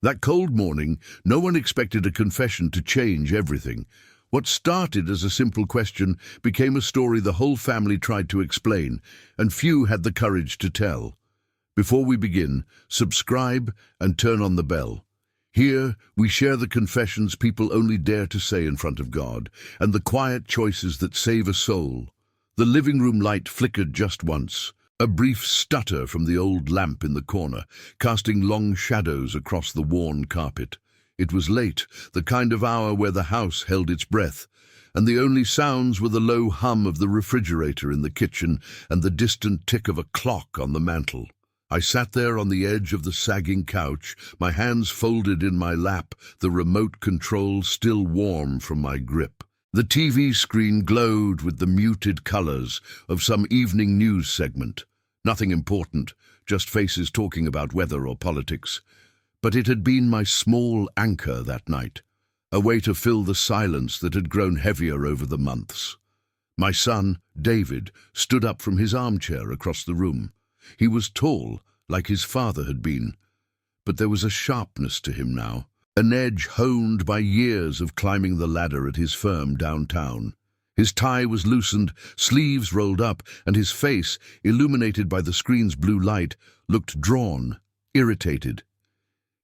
That cold morning, no one expected a confession to change everything. What started as a simple question became a story the whole family tried to explain, and few had the courage to tell. Before we begin, subscribe and turn on the bell. Here, we share the confessions people only dare to say in front of God, and the quiet choices that save a soul. The living room light flickered just once, a brief stutter from the old lamp in the corner, casting long shadows across the worn carpet. It was late, the kind of hour where the house held its breath, and the only sounds were the low hum of the refrigerator in the kitchen and the distant tick of a clock on the mantel. I sat there on the edge of the sagging couch, my hands folded in my lap, the remote control still warm from my grip. The TV screen glowed with the muted colors of some evening news segment. Nothing important, just faces talking about weather or politics. But it had been my small anchor that night, a way to fill the silence that had grown heavier over the months. My son, David, stood up from his armchair across the room. He was tall, like his father had been, but there was a sharpness to him now, an edge honed by years of climbing the ladder at his firm downtown. His tie was loosened, sleeves rolled up, and his face, illuminated by the screen's blue light, looked drawn, irritated.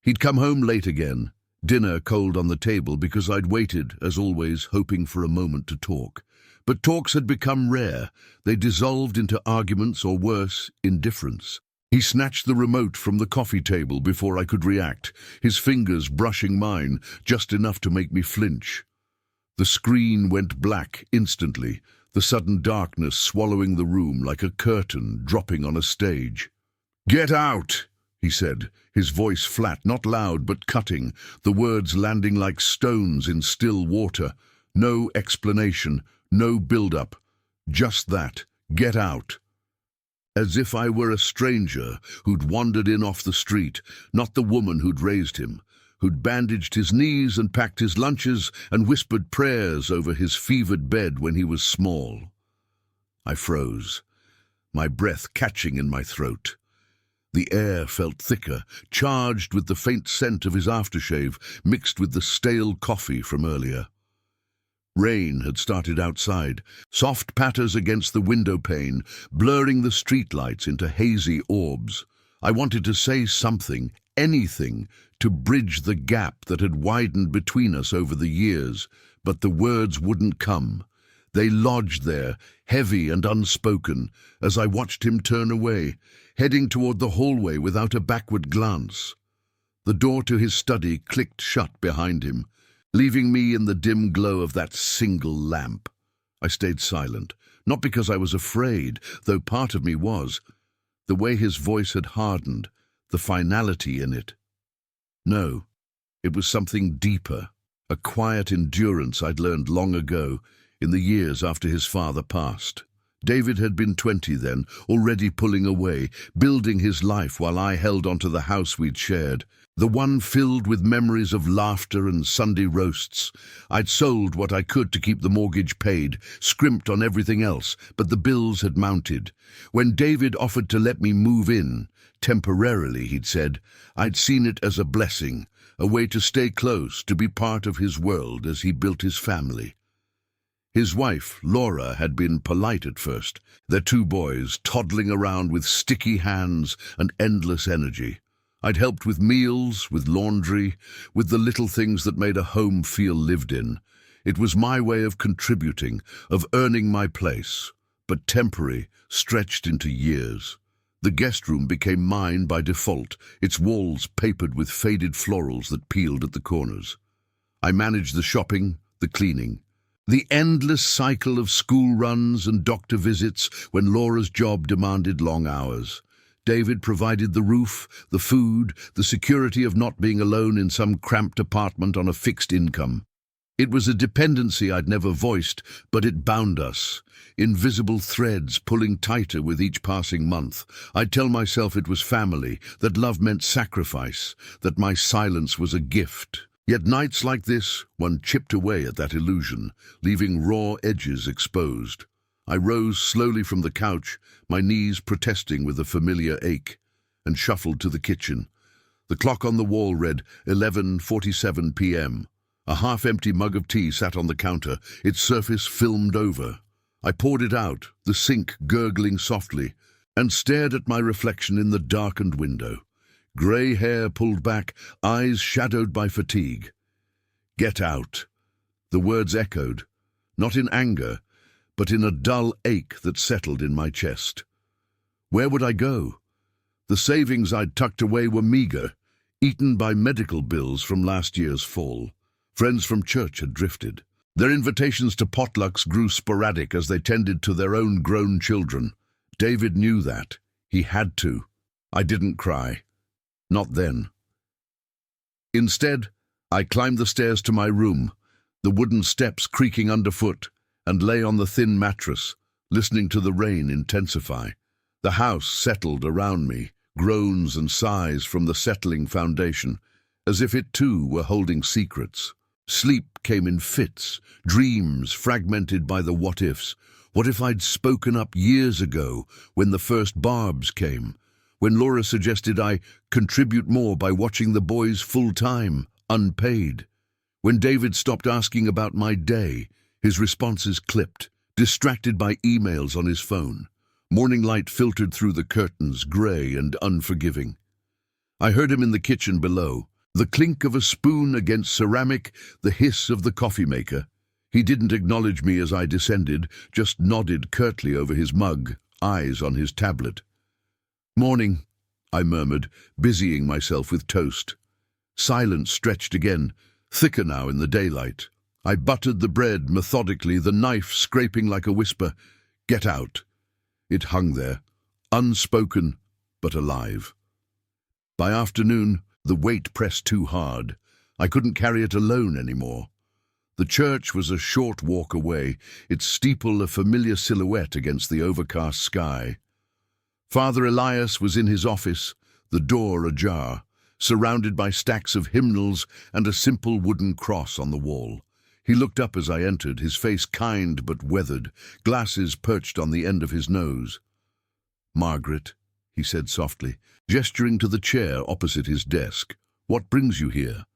He'd come home late again, dinner cold on the table because I'd waited, as always, hoping for a moment to talk. But talks had become rare. They dissolved into arguments or worse, indifference. He snatched the remote from the coffee table before I could react, his fingers brushing mine, just enough to make me flinch. The screen went black instantly, the sudden darkness swallowing the room like a curtain dropping on a stage. "Get out!" he said, his voice flat, not loud but cutting, the words landing like stones in still water. No explanation, no build-up, just that, get out. As if I were a stranger who'd wandered in off the street, not the woman who'd raised him, who'd bandaged his knees and packed his lunches and whispered prayers over his fevered bed when he was small. I froze, my breath catching in my throat. The air felt thicker, charged with the faint scent of his aftershave, mixed with the stale coffee from earlier. Rain had started outside, soft patters against the window pane, blurring the streetlights into hazy orbs. I wanted to say something, anything, to bridge the gap that had widened between us over the years, but the words wouldn't come. They lodged there, heavy and unspoken, as I watched him turn away, heading toward the hallway without a backward glance. The door to his study clicked shut behind him, leaving me in the dim glow of that single lamp. I stayed silent, not because I was afraid, though part of me was. The way his voice had hardened, the finality in it. No, it was something deeper, a quiet endurance I'd learned long ago, in the years after his father passed. David had been 20 then, already pulling away, building his life while I held onto the house we'd shared. The one filled with memories of laughter and Sunday roasts. I'd sold what I could to keep the mortgage paid, scrimped on everything else, but the bills had mounted. When David offered to let me move in, temporarily, he'd said, I'd seen it as a blessing, a way to stay close, to be part of his world as he built his family. His wife, Laura, had been polite at first, their 2 boys toddling around with sticky hands and endless energy. I'd helped with meals, with laundry, with the little things that made a home feel lived in. It was my way of contributing, of earning my place, but temporary, stretched into years. The guest room became mine by default, its walls papered with faded florals that peeled at the corners. I managed the shopping, the cleaning, the endless cycle of school runs and doctor visits when Laura's job demanded long hours. David provided the roof, the food, the security of not being alone in some cramped apartment on a fixed income. It was a dependency I'd never voiced, but it bound us, invisible threads pulling tighter with each passing month. I'd tell myself it was family, that love meant sacrifice, that my silence was a gift. Yet nights like this, one chipped away at that illusion, leaving raw edges exposed. I rose slowly from the couch, my knees protesting with a familiar ache, and shuffled to the kitchen. The clock on the wall read 11:47 p.m. A half-empty mug of tea sat on the counter, its surface filmed over. I poured it out, the sink gurgling softly, and stared at my reflection in the darkened window. Grey hair pulled back, eyes shadowed by fatigue. "Get out." The words echoed, not in anger, but in a dull ache that settled in my chest. Where would I go? The savings I'd tucked away were meagre, eaten by medical bills from last year's fall. Friends from church had drifted. Their invitations to potlucks grew sporadic as they tended to their own grown children. David knew that. He had to. I didn't cry. Not then. Instead, I climbed the stairs to my room, the wooden steps creaking underfoot, and lay on the thin mattress, listening to the rain intensify. The house settled around me, groans and sighs from the settling foundation, as if it too were holding secrets. Sleep came in fits, dreams fragmented by the what-ifs. What if I'd spoken up years ago, when the first barbs came? When Laura suggested I contribute more by watching the boys full-time, unpaid? When David stopped asking about my day, his responses clipped, distracted by emails on his phone. Morning light filtered through the curtains, grey and unforgiving. I heard him in the kitchen below. The clink of a spoon against ceramic, the hiss of the coffee maker. He didn't acknowledge me as I descended, just nodded curtly over his mug, eyes on his tablet. "Morning," I murmured, busying myself with toast. Silence stretched again, thicker now in the daylight. I buttered the bread methodically, the knife scraping like a whisper. "Get out." It hung there, unspoken but alive. By afternoon, the weight pressed too hard. I couldn't carry it alone anymore. The church was a short walk away, its steeple a familiar silhouette against the overcast sky. Father Elias was in his office, the door ajar, surrounded by stacks of hymnals and a simple wooden cross on the wall. He looked up as I entered, his face kind but weathered, glasses perched on the end of his nose. "Margaret," he said softly, gesturing to the chair opposite his desk. "What brings you here?"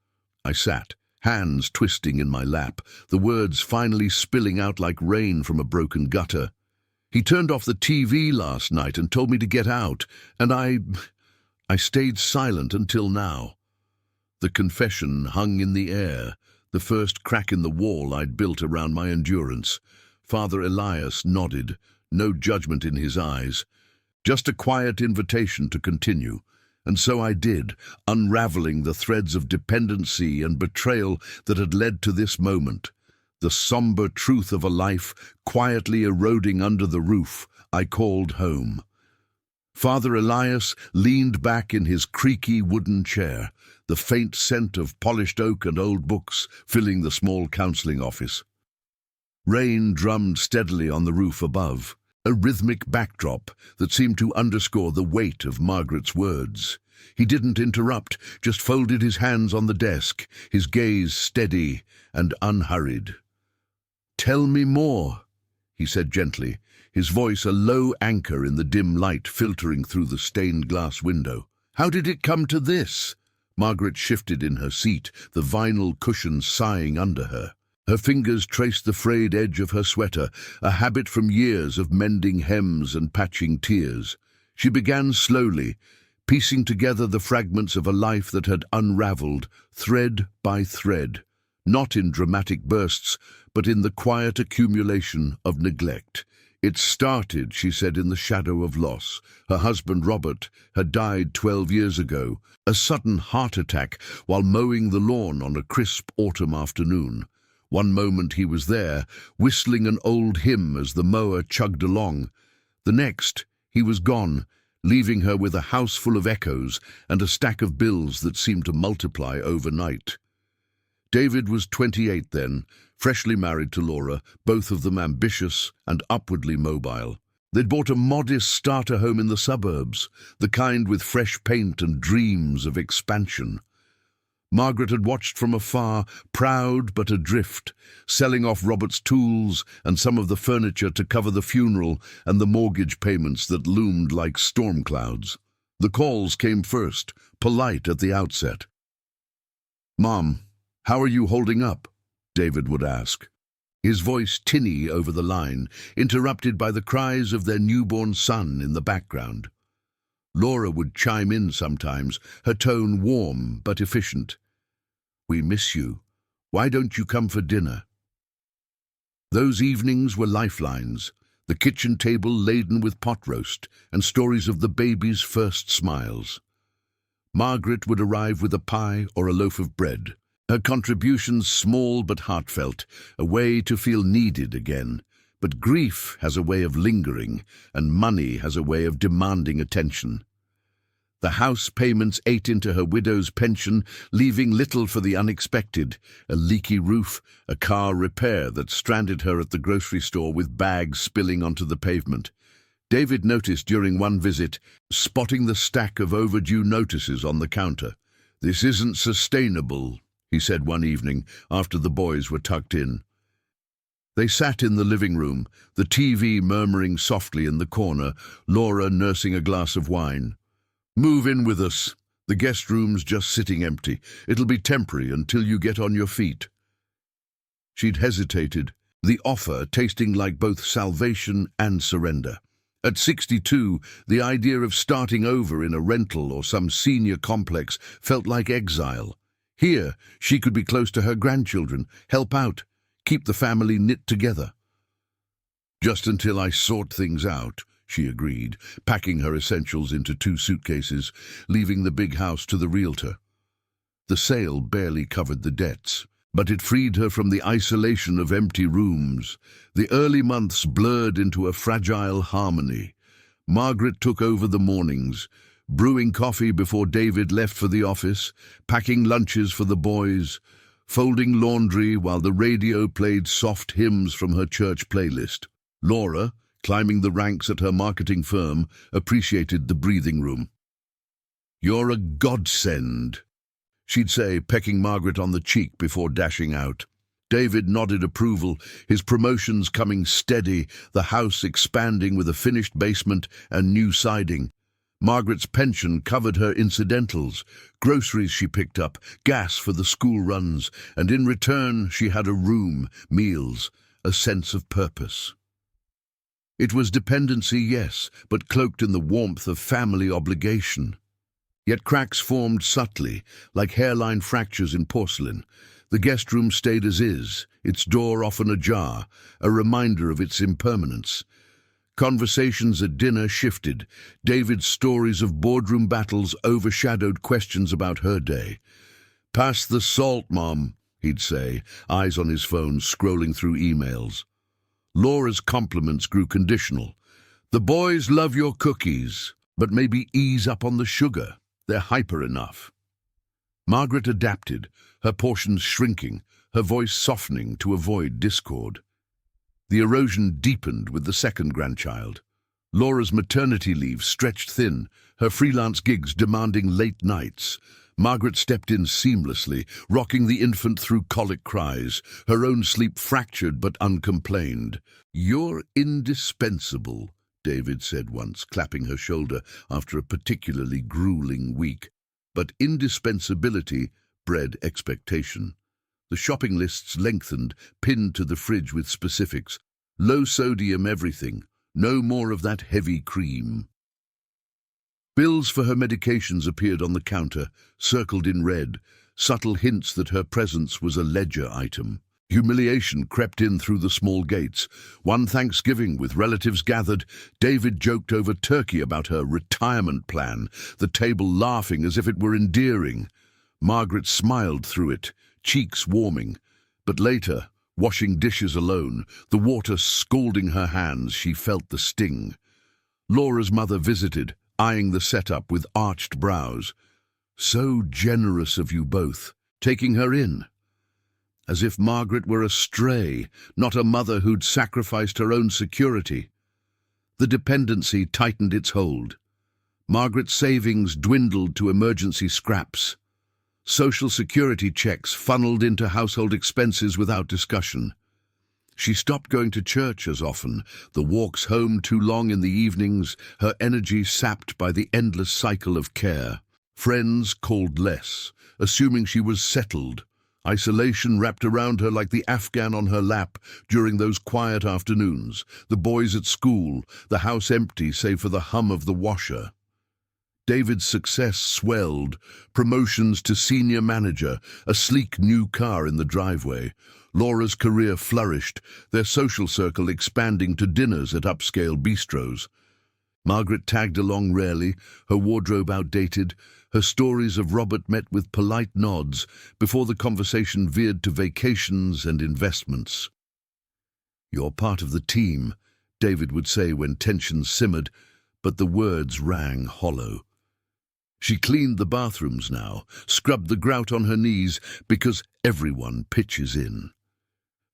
I sat, hands twisting in my lap, the words finally spilling out like rain from a broken gutter. "He turned off the TV last night and told me to get out, and I stayed silent until now." The confession hung in the air, the first crack in the wall I'd built around my endurance. Father Elias nodded, no judgment in his eyes. Just a quiet invitation to continue. And so I did, unraveling the threads of dependency and betrayal that had led to this moment. The somber truth of a life quietly eroding under the roof I called home. Father Elias leaned back in his creaky wooden chair, the faint scent of polished oak and old books filling the small counseling office. Rain drummed steadily on the roof above, a rhythmic backdrop that seemed to underscore the weight of Margaret's words. He didn't interrupt, just folded his hands on the desk, his gaze steady and unhurried. "Tell me more," he said gently, his voice a low anchor in the dim light filtering through the stained glass window. "How did it come to this?" Margaret shifted in her seat, the vinyl cushions sighing under her. Her fingers traced the frayed edge of her sweater, a habit from years of mending hems and patching tears. She began slowly, piecing together the fragments of a life that had unraveled, thread by thread, not in dramatic bursts, but in the quiet accumulation of neglect. It started, she said, in the shadow of loss. Her husband, Robert, had died 12 years ago, a sudden heart attack while mowing the lawn on a crisp autumn afternoon. One moment he was there, whistling an old hymn as the mower chugged along. The next, he was gone, leaving her with a house full of echoes and a stack of bills that seemed to multiply overnight. David was 28 then, freshly married to Laura, both of them ambitious and upwardly mobile. They'd bought a modest starter home in the suburbs, the kind with fresh paint and dreams of expansion. Margaret had watched from afar, proud but adrift, selling off Robert's tools and some of the furniture to cover the funeral and the mortgage payments that loomed like storm clouds. The calls came first, polite at the outset. "Mom, how are you holding up?" David would ask. His voice tinny over the line, interrupted by the cries of their newborn son in the background. Laura would chime in sometimes, her tone warm but efficient. "We miss you. Why don't you come for dinner?" Those evenings were lifelines, the kitchen table laden with pot roast and stories of the baby's first smiles. Margaret would arrive with a pie or a loaf of bread, her contributions small but heartfelt, a way to feel needed again. But grief has a way of lingering, and money has a way of demanding attention. The house payments ate into her widow's pension, leaving little for the unexpected: a leaky roof, a car repair that stranded her at the grocery store with bags spilling onto the pavement. David noticed during one visit, spotting the stack of overdue notices on the counter. "This isn't sustainable," he said one evening after the boys were tucked in. They sat in the living room, the TV murmuring softly in the corner, Laura nursing a glass of wine. "Move in with us. The guest room's just sitting empty. It'll be temporary until you get on your feet." She'd hesitated, the offer tasting like both salvation and surrender. At 62, the idea of starting over in a rental or some senior complex felt like exile. Here, she could be close to her grandchildren, help out, keep the family knit together. "Just until I sort things out," she agreed, packing her essentials into 2 suitcases, leaving the big house to the realtor. The sale barely covered the debts, but it freed her from the isolation of empty rooms. The early months blurred into a fragile harmony. Margaret took over the mornings, brewing coffee before David left for the office, packing lunches for the boys, folding laundry while the radio played soft hymns from her church playlist. Laura, climbing the ranks at her marketing firm, appreciated the breathing room. "You're a godsend," she'd say, pecking Margaret on the cheek before dashing out. David nodded approval, his promotions coming steady, the house expanding with a finished basement and new siding. Margaret's pension covered her incidentals, groceries she picked up, gas for the school runs, and in return she had a room, meals, a sense of purpose. It was dependency, yes, but cloaked in the warmth of family obligation. Yet cracks formed subtly, like hairline fractures in porcelain. The guest room stayed as is, its door often ajar, a reminder of its impermanence. Conversations at dinner shifted. David's stories of boardroom battles overshadowed questions about her day. "Pass the salt, Mom," he'd say, eyes on his phone, scrolling through emails. Laura's compliments grew conditional. "The boys love your cookies, but maybe ease up on the sugar. They're hyper enough." Margaret adapted, her portions shrinking, her voice softening to avoid discord. The erosion deepened with the second grandchild. Laura's maternity leave stretched thin, her freelance gigs demanding late nights. Margaret stepped in seamlessly, rocking the infant through colic cries, her own sleep fractured but uncomplained. "You're indispensable," David said once, clapping her shoulder after a particularly grueling week. But indispensability bred expectation. The shopping lists lengthened, pinned to the fridge with specifics. Low sodium everything, no more of that heavy cream. Bills for her medications appeared on the counter, circled in red, subtle hints that her presence was a ledger item. Humiliation crept in through the small gates. One Thanksgiving, with relatives gathered, David joked over turkey about her retirement plan, the table laughing as if it were endearing. Margaret smiled through it, cheeks warming. But later, washing dishes alone, the water scalding her hands, she felt the sting. Laura's mother visited, eyeing the setup with arched brows. "So generous of you both, taking her in." As if Margaret were a stray, not a mother who'd sacrificed her own security. The dependency tightened its hold. Margaret's savings dwindled to emergency scraps. Social security checks funneled into household expenses without discussion. She stopped going to church as often, the walks home too long in the evenings, her energy sapped by the endless cycle of care. Friends called less, assuming she was settled. Isolation wrapped around her like the Afghan on her lap during those quiet afternoons, the boys at school, the house empty save for the hum of the washer. David's success swelled, promotions to senior manager, a sleek new car in the driveway. Laura's career flourished, their social circle expanding to dinners at upscale bistros. Margaret tagged along rarely, her wardrobe outdated, her stories of Robert met with polite nods before the conversation veered to vacations and investments. "You're part of the team," David would say when tensions simmered, but the words rang hollow. She cleaned the bathrooms now, scrubbed the grout on her knees, because everyone pitches in.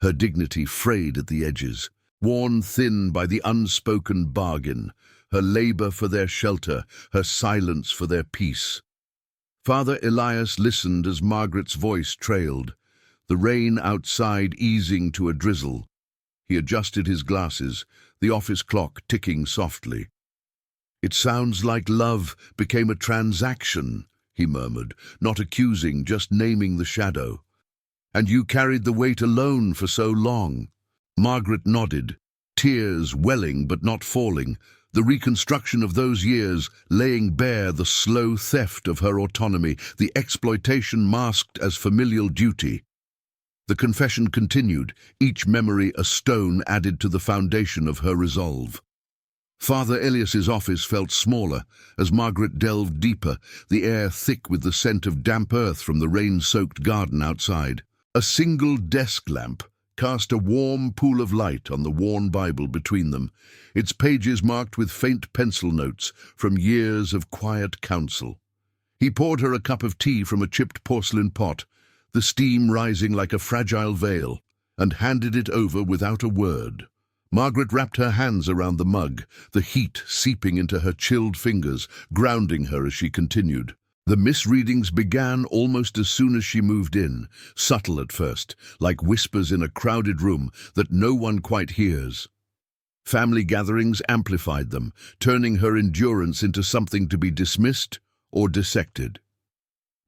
Her dignity frayed at the edges, worn thin by the unspoken bargain, her labor for their shelter, her silence for their peace. Father Elias listened as Margaret's voice trailed, the rain outside easing to a drizzle. He adjusted his glasses, the office clock ticking softly. "It sounds like love became a transaction," he murmured, not accusing, just naming the shadow. "And you carried the weight alone for so long." Margaret nodded, tears welling but not falling, the reconstruction of those years laying bare the slow theft of her autonomy, the exploitation masked as familial duty. The confession continued, each memory a stone added to the foundation of her resolve. Father Elias's office felt smaller as Margaret delved deeper, the air thick with the scent of damp earth from the rain-soaked garden outside. A single desk lamp cast a warm pool of light on the worn Bible between them, its pages marked with faint pencil notes from years of quiet counsel. He poured her a cup of tea from a chipped porcelain pot, the steam rising like a fragile veil, and handed it over without a word. Margaret wrapped her hands around the mug, the heat seeping into her chilled fingers, grounding her as she continued. The misreadings began almost as soon as she moved in, subtle at first, like whispers in a crowded room that no one quite hears. Family gatherings amplified them, turning her endurance into something to be dismissed or dissected.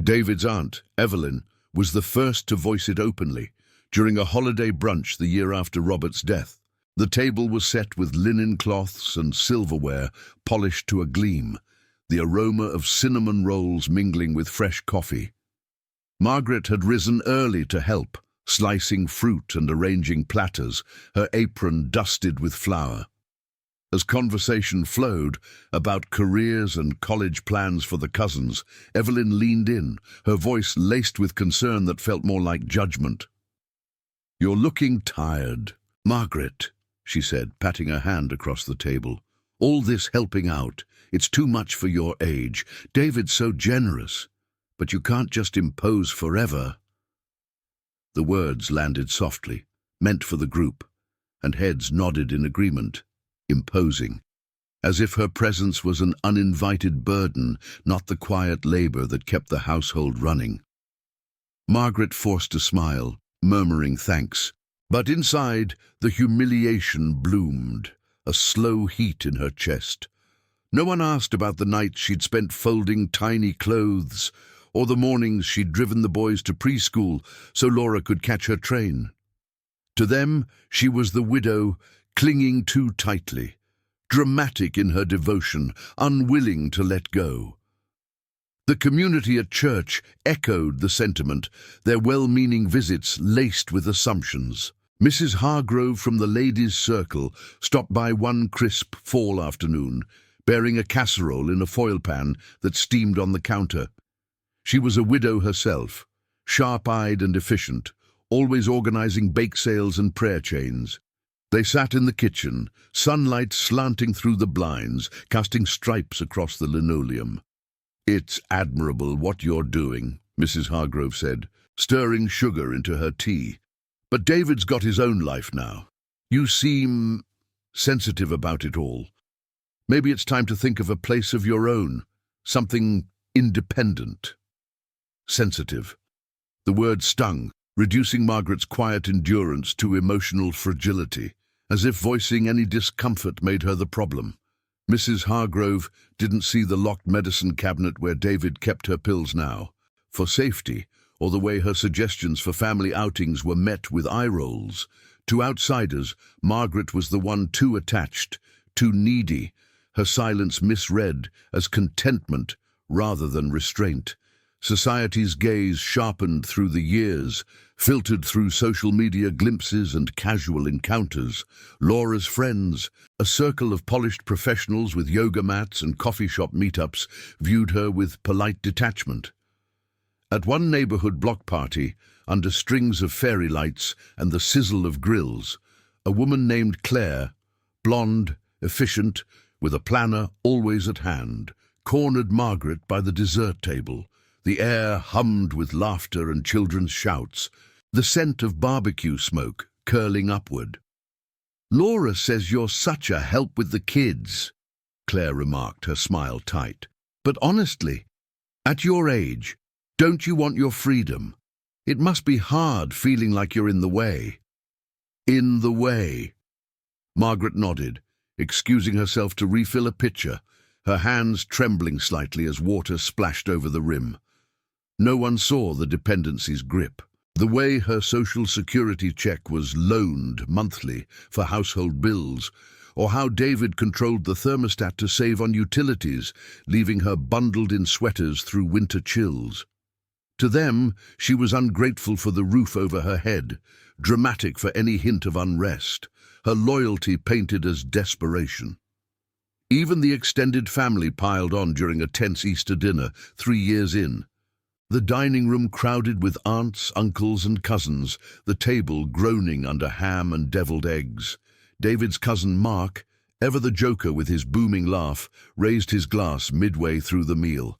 David's aunt, Evelyn, was the first to voice it openly, during a holiday brunch the year after Robert's death. The table was set with linen cloths and silverware polished to a gleam, the aroma of cinnamon rolls mingling with fresh coffee. Margaret had risen early to help, slicing fruit and arranging platters, her apron dusted with flour. As conversation flowed about careers and college plans for the cousins, Evelyn leaned in, her voice laced with concern that felt more like judgment. "You're looking tired, Margaret," she said, patting her hand across the table. "All this helping out, it's too much for your age. David's so generous, but you can't just impose forever." The words landed softly, meant for the group, and heads nodded in agreement, imposing, as if her presence was an uninvited burden, not the quiet labor that kept the household running. Margaret forced a smile, murmuring thanks. But inside, the humiliation bloomed, a slow heat in her chest. No one asked about the nights she'd spent folding tiny clothes, or the mornings she'd driven the boys to preschool so Laura could catch her train. To them, she was the widow, clinging too tightly, dramatic in her devotion, unwilling to let go. The community at church echoed the sentiment, their well-meaning visits laced with assumptions. Mrs. Hargrove from the ladies' circle stopped by one crisp fall afternoon, bearing a casserole in a foil pan that steamed on the counter. She was a widow herself, sharp-eyed and efficient, always organizing bake sales and prayer chains. They sat in the kitchen, sunlight slanting through the blinds, casting stripes across the linoleum. "It's admirable what you're doing," Mrs. Hargrove said, stirring sugar into her tea. "But David's got his own life now. You seem sensitive about it all. Maybe it's time to think of a place of your own, something independent." Sensitive. The word stung, reducing Margaret's quiet endurance to emotional fragility, as if voicing any discomfort made her the problem. Mrs. Hargrove didn't see the locked medicine cabinet where David kept her pills now, for safety, or the way her suggestions for family outings were met with eye rolls. To outsiders, Margaret was the one too attached, too needy, her silence misread as contentment rather than restraint. Society's gaze sharpened through the years, filtered through social media glimpses and casual encounters. Laura's friends, a circle of polished professionals with yoga mats and coffee shop meetups, viewed her with polite detachment. At one neighborhood block party, under strings of fairy lights and the sizzle of grills, a woman named Claire, blonde, efficient, with a planner always at hand, cornered Margaret by the dessert table. The air hummed with laughter and children's shouts, the scent of barbecue smoke curling upward. "Laura says you're such a help with the kids," Claire remarked, her smile tight. "But honestly, at your age, don't you want your freedom? It must be hard feeling like you're in the way." "In the way." Margaret nodded, excusing herself to refill a pitcher, her hands trembling slightly as water splashed over the rim. No one saw the dependency's grip. The way her social security check was loaned monthly for household bills, or how David controlled the thermostat to save on utilities, leaving her bundled in sweaters through winter chills. To them, she was ungrateful for the roof over her head, dramatic for any hint of unrest, her loyalty painted as desperation. Even the extended family piled on during a tense Easter dinner 3 years in. The dining room crowded with aunts, uncles, and cousins, the table groaning under ham and deviled eggs. David's cousin Mark, ever the joker with his booming laugh, raised his glass midway through the meal.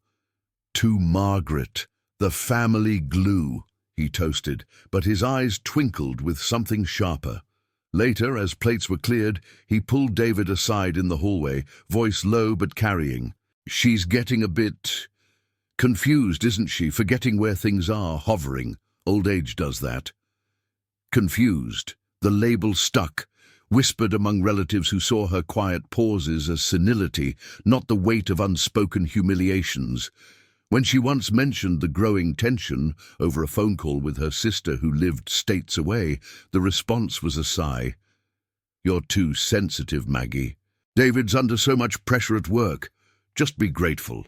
"To Margaret, the family glue," he toasted, but his eyes twinkled with something sharper. Later, as plates were cleared, he pulled David aside in the hallway, voice low but carrying. "She's getting a bit confused, isn't she, forgetting where things are, hovering. Old age does that." Confused, the label stuck, whispered among relatives who saw her quiet pauses as senility, not the weight of unspoken humiliations. When she once mentioned the growing tension over a phone call with her sister who lived states away, the response was a sigh. "You're too sensitive, Maggie. David's under so much pressure at work. Just be grateful."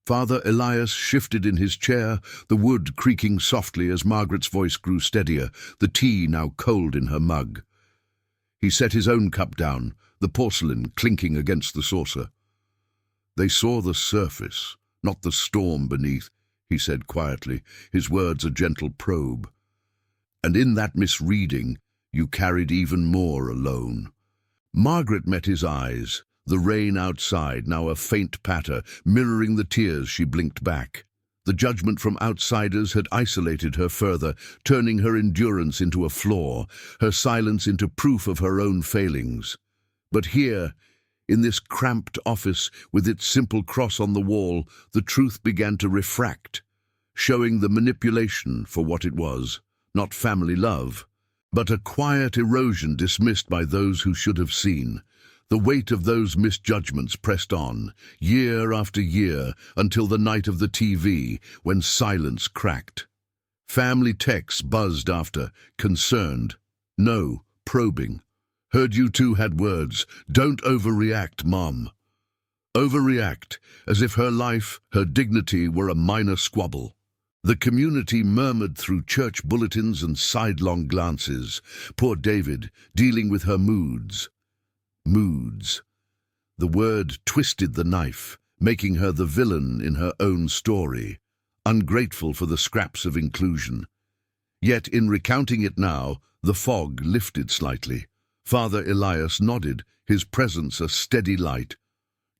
Father Elias shifted in his chair, the wood creaking softly as Margaret's voice grew steadier, the tea now cold in her mug. He set his own cup down, the porcelain clinking against the saucer. "They saw the surface, not the storm beneath," he said quietly, his words a gentle probe. "And in that misreading, you carried even more alone." Margaret met his eyes, the rain outside now a faint patter, mirroring the tears she blinked back. The judgment from outsiders had isolated her further, turning her endurance into a flaw, her silence into proof of her own failings. But here, in this cramped office with its simple cross on the wall, the truth began to refract, showing the manipulation for what it was, not family love, but a quiet erosion dismissed by those who should have seen. The weight of those misjudgments pressed on, year after year, until the night of the TV, when silence cracked. Family texts buzzed after, concerned. "No," probing. "Heard you two had words. Don't overreact, Mom." Overreact, as if her life, her dignity were a minor squabble. The community murmured through church bulletins and sidelong glances. Poor David, dealing with her moods. Moods. The word twisted the knife, making her the villain in her own story, ungrateful for the scraps of inclusion. Yet in recounting it now, the fog lifted slightly. Father Elias nodded, his presence a steady light.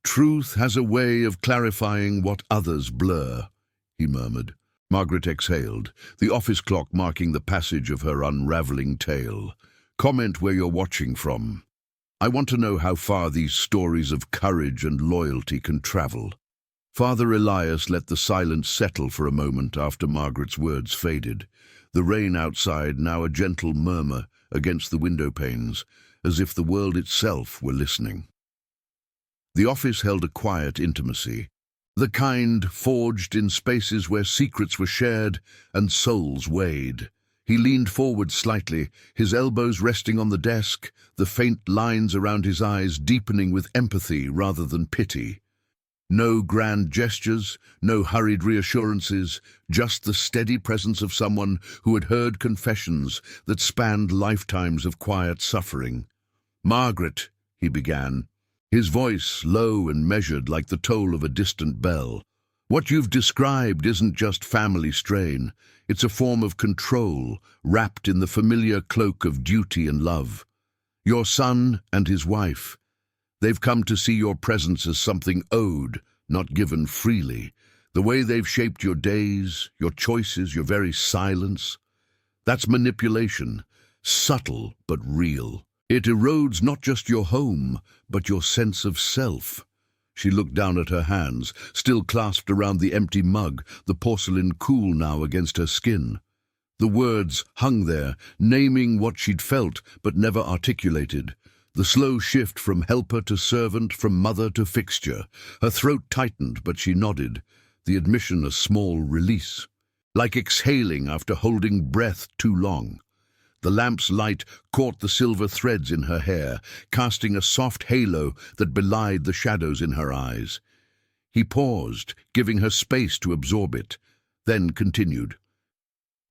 "Truth has a way of clarifying what others blur," he murmured. Margaret exhaled, the office clock marking the passage of her unraveling tale. "Comment where you're watching from. I want to know how far these stories of courage and loyalty can travel." Father Elias let the silence settle for a moment after Margaret's words faded, the rain outside now a gentle murmur against the window panes, as if the world itself were listening. The office held a quiet intimacy, the kind forged in spaces where secrets were shared and souls weighed. He leaned forward slightly, his elbows resting on the desk, the faint lines around his eyes deepening with empathy rather than pity. No grand gestures, no hurried reassurances, just the steady presence of someone who had heard confessions that spanned lifetimes of quiet suffering. "Margaret," he began, his voice low and measured like the toll of a distant bell. "What you've described isn't just family strain. It's a form of control, wrapped in the familiar cloak of duty and love. Your son and his wife, they've come to see your presence as something owed, not given freely. The way they've shaped your days, your choices, your very silence. That's manipulation, subtle but real. It erodes not just your home, but your sense of self." She looked down at her hands, still clasped around the empty mug, the porcelain cool now against her skin. The words hung there, naming what she'd felt but never articulated. The slow shift from helper to servant, from mother to fixture. Her throat tightened, but she nodded, the admission a small release. Like exhaling after holding breath too long. The lamp's light caught the silver threads in her hair, casting a soft halo that belied the shadows in her eyes. He paused, giving her space to absorb it, then continued.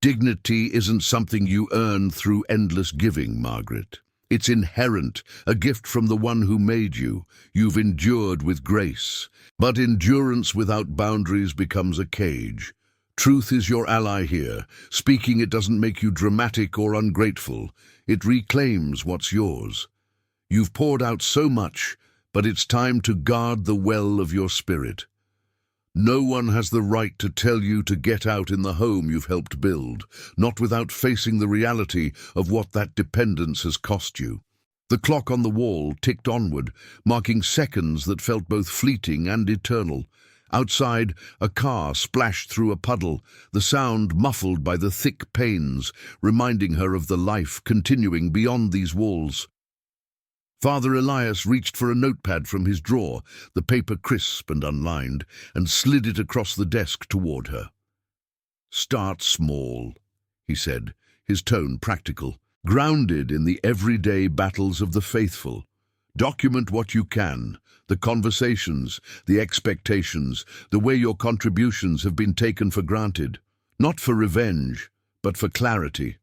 "Dignity isn't something you earn through endless giving, Margaret. It's inherent, a gift from the one who made you. You've endured with grace. But endurance without boundaries becomes a cage. Truth is your ally here. Speaking it doesn't make you dramatic or ungrateful. It reclaims what's yours. You've poured out so much, but it's time to guard the well of your spirit. No one has the right to tell you to get out in the home you've helped build, not without facing the reality of what that dependence has cost you." The clock on the wall ticked onward, marking seconds that felt both fleeting and eternal. Outside, a car splashed through a puddle, the sound muffled by the thick panes, reminding her of the life continuing beyond these walls. Father Elias reached for a notepad from his drawer, the paper crisp and unlined, and slid it across the desk toward her. "Start small," he said, his tone practical, grounded in the everyday battles of the faithful. "Document what you can, the conversations, the expectations, the way your contributions have been taken for granted, not for revenge, but for clarity.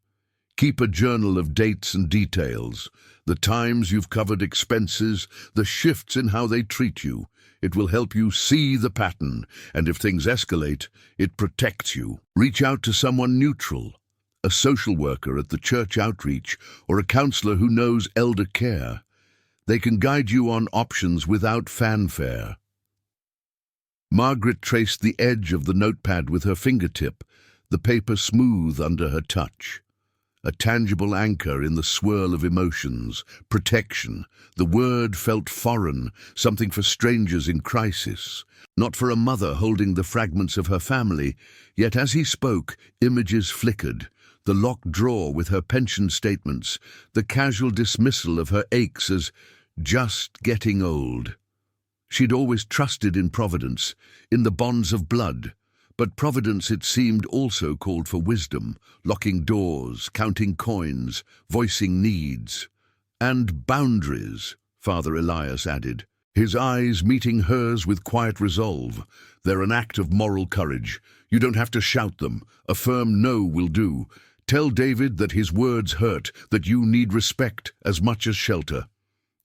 Keep a journal of dates and details, the times you've covered expenses, the shifts in how they treat you. It will help you see the pattern, and if things escalate, it protects you. Reach out to someone neutral, a social worker at the church outreach, or a counselor who knows elder care. They can guide you on options without fanfare." Margaret traced the edge of the notepad with her fingertip, the paper smooth under her touch. A tangible anchor in the swirl of emotions, protection. The word felt foreign, something for strangers in crisis, not for a mother holding the fragments of her family. Yet as he spoke, images flickered. The locked drawer with her pension statements, the casual dismissal of her aches as just getting old. She'd always trusted in Providence, in the bonds of blood. But Providence, it seemed, also called for wisdom, locking doors, counting coins, voicing needs. "And boundaries," Father Elias added, his eyes meeting hers with quiet resolve. "They're an act of moral courage. You don't have to shout them. A firm no will do. Tell David that his words hurt, that you need respect as much as shelter.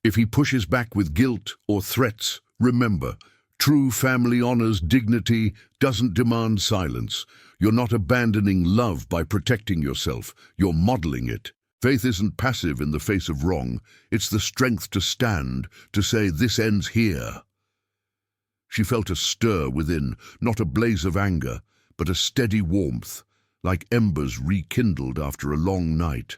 If he pushes back with guilt or threats, remember, true family honors dignity, doesn't demand silence. You're not abandoning love by protecting yourself. You're modeling it. Faith isn't passive in the face of wrong. It's the strength to stand, to say this ends here." She felt a stir within, not a blaze of anger, but a steady warmth, like embers rekindled after a long night.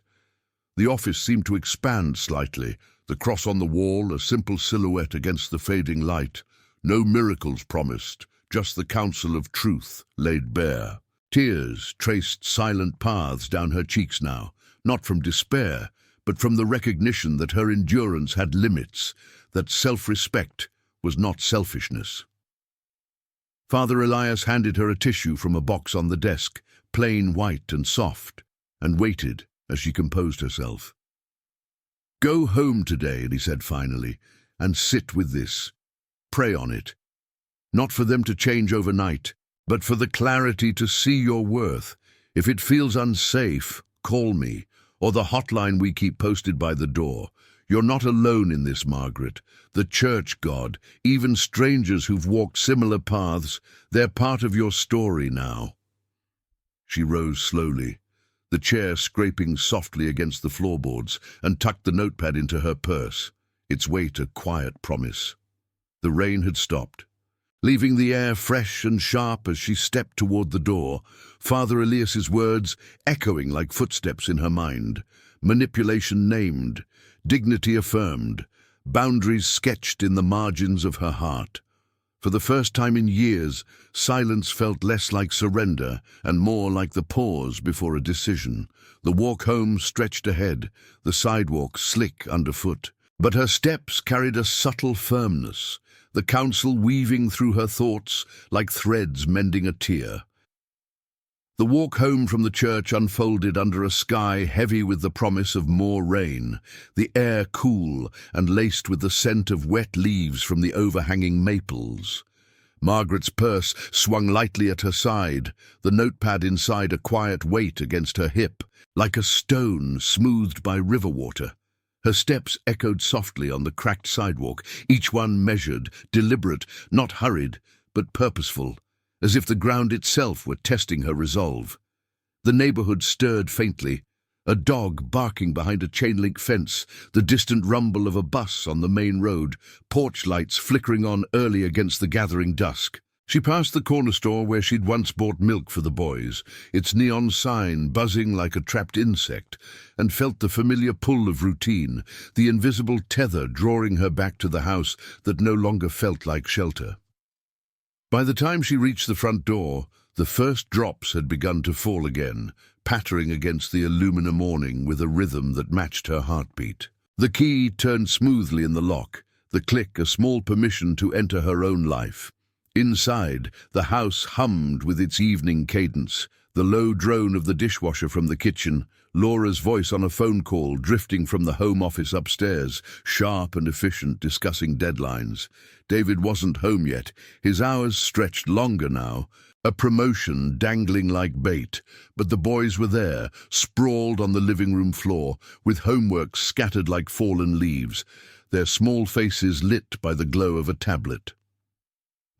The office seemed to expand slightly, the cross on the wall a simple silhouette against the fading light. No miracles promised, just the counsel of truth laid bare. Tears traced silent paths down her cheeks now, not from despair, but from the recognition that her endurance had limits, that self-respect was not selfishness. Father Elias handed her a tissue from a box on the desk, plain white and soft, and waited as she composed herself. "Go home today," he said finally, "and sit with this. Pray on it. Not for them to change overnight, but for the clarity to see your worth. If it feels unsafe, call me, or the hotline we keep posted by the door. You're not alone in this, Margaret. The church, God, even strangers who've walked similar paths, they're part of your story now." She rose slowly, the chair scraping softly against the floorboards, and tucked the notepad into her purse, its weight a quiet promise. The rain had stopped, leaving the air fresh and sharp as she stepped toward the door, Father Elias's words echoing like footsteps in her mind, manipulation named, dignity affirmed, boundaries sketched in the margins of her heart. For the first time in years, silence felt less like surrender and more like the pause before a decision. The walk home stretched ahead, the sidewalk slick underfoot. But her steps carried a subtle firmness, the counsel weaving through her thoughts like threads mending a tear. The walk home from the church unfolded under a sky heavy with the promise of more rain, the air cool and laced with the scent of wet leaves from the overhanging maples. Margaret's purse swung lightly at her side, the notepad inside a quiet weight against her hip, like a stone smoothed by river water. Her steps echoed softly on the cracked sidewalk, each one measured, deliberate, not hurried, but purposeful, as if the ground itself were testing her resolve. The neighborhood stirred faintly, a dog barking behind a chain-link fence, the distant rumble of a bus on the main road, porch lights flickering on early against the gathering dusk. She passed the corner store where she'd once bought milk for the boys, its neon sign buzzing like a trapped insect, and felt the familiar pull of routine, the invisible tether drawing her back to the house that no longer felt like shelter. By the time she reached the front door, the first drops had begun to fall again, pattering against the aluminum awning with a rhythm that matched her heartbeat. The key turned smoothly in the lock, the click a small permission to enter her own life. Inside, the house hummed with its evening cadence, the low drone of the dishwasher from the kitchen, Laura's voice on a phone call drifting from the home office upstairs, sharp and efficient, discussing deadlines. David wasn't home yet, his hours stretched longer now, a promotion dangling like bait, but the boys were there, sprawled on the living room floor, with homework scattered like fallen leaves, their small faces lit by the glow of a tablet.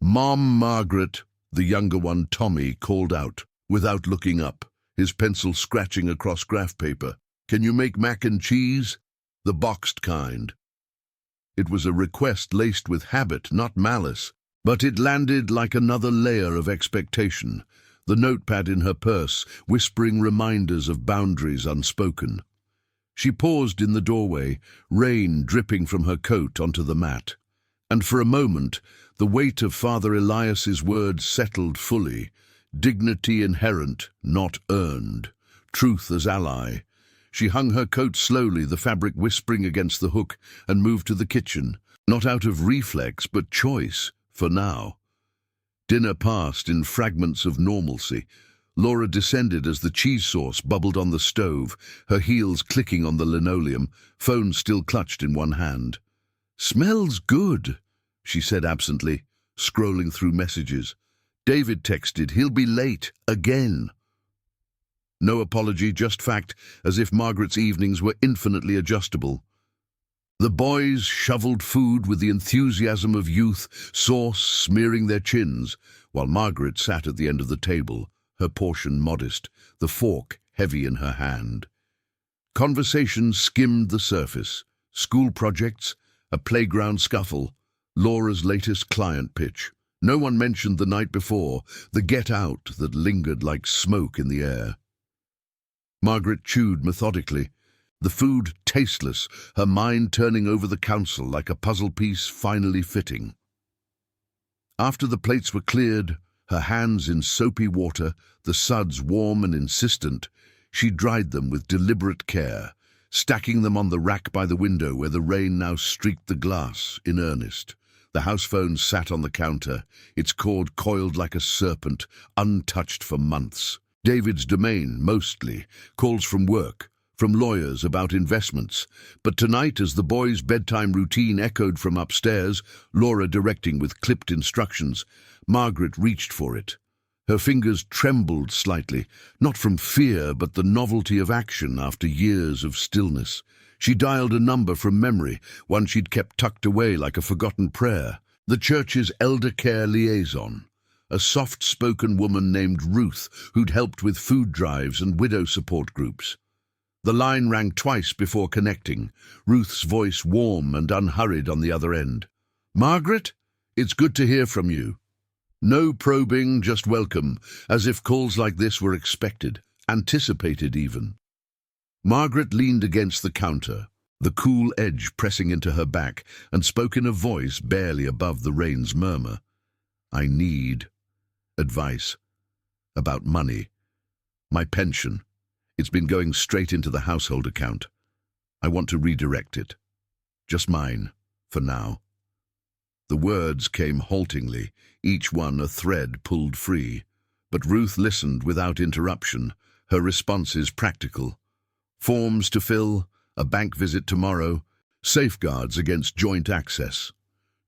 "Mom, Margaret," the younger one, Tommy, called out, without looking up, his pencil scratching across graph paper. "Can you make mac and cheese? The boxed kind." It was a request laced with habit, not malice, but it landed like another layer of expectation, the notepad in her purse whispering reminders of boundaries unspoken. She paused in the doorway, rain dripping from her coat onto the mat. And for a moment, the weight of Father Elias's words settled fully. Dignity inherent, not earned. Truth as ally. She hung her coat slowly, the fabric whispering against the hook, and moved to the kitchen, not out of reflex but choice, for now. Dinner passed in fragments of normalcy. Laura descended as the cheese sauce bubbled on the stove, her heels clicking on the linoleum, phone still clutched in one hand. "Smells good," she said absently, scrolling through messages. David texted, "He'll be late, again." No apology, just fact, as if Margaret's evenings were infinitely adjustable. The boys shoveled food with the enthusiasm of youth, sauce smearing their chins, while Margaret sat at the end of the table, her portion modest, the fork heavy in her hand. Conversation skimmed the surface. School projects, a playground scuffle, Laura's latest client pitch. No one mentioned the night before, the get-out that lingered like smoke in the air. Margaret chewed methodically, the food tasteless, her mind turning over the counsel like a puzzle piece finally fitting. After the plates were cleared, her hands in soapy water, the suds warm and insistent, she dried them with deliberate care, stacking them on the rack by the window where the rain now streaked the glass in earnest. The house phone sat on the counter, its cord coiled like a serpent, untouched for months. David's domain, mostly, calls from work, from lawyers about investments. But tonight, as the boys' bedtime routine echoed from upstairs, Laura directing with clipped instructions, Margaret reached for it. Her fingers trembled slightly, not from fear but the novelty of action after years of stillness. She dialed a number from memory, one she'd kept tucked away like a forgotten prayer. The church's elder care liaison, a soft-spoken woman named Ruth who'd helped with food drives and widow support groups. The line rang twice before connecting, Ruth's voice warm and unhurried on the other end. "Margaret, it's good to hear from you." No probing, just welcome, as if calls like this were expected, anticipated even. Margaret leaned against the counter, the cool edge pressing into her back, and spoke in a voice barely above the rain's murmur. "I need advice about money. My pension. It's been going straight into the household account. I want to redirect it. Just mine, for now." The words came haltingly, each one a thread pulled free. But Ruth listened without interruption, her responses practical. Forms to fill, a bank visit tomorrow, safeguards against joint access.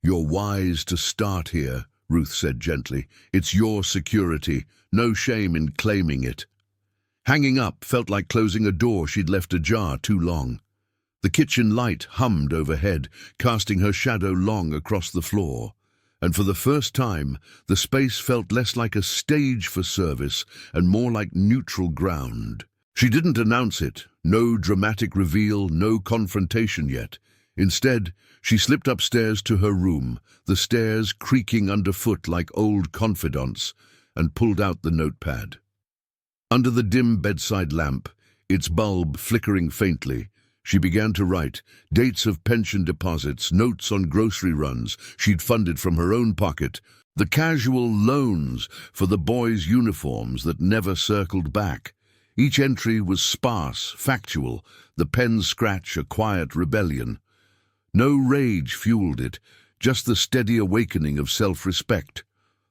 "You're wise to start here," Ruth said gently. "It's your security, no shame in claiming it." Hanging up felt like closing a door she'd left ajar too long. The kitchen light hummed overhead, casting her shadow long across the floor. And for the first time, the space felt less like a stage for service and more like neutral ground. She didn't announce it, no dramatic reveal, no confrontation yet. Instead, she slipped upstairs to her room, the stairs creaking underfoot like old confidants, and pulled out the notepad. Under the dim bedside lamp, its bulb flickering faintly, she began to write dates of pension deposits, notes on grocery runs she'd funded from her own pocket, the casual loans for the boys' uniforms that never circled back. Each entry was sparse, factual, the pen scratch a quiet rebellion. No rage fueled it, just the steady awakening of self-respect,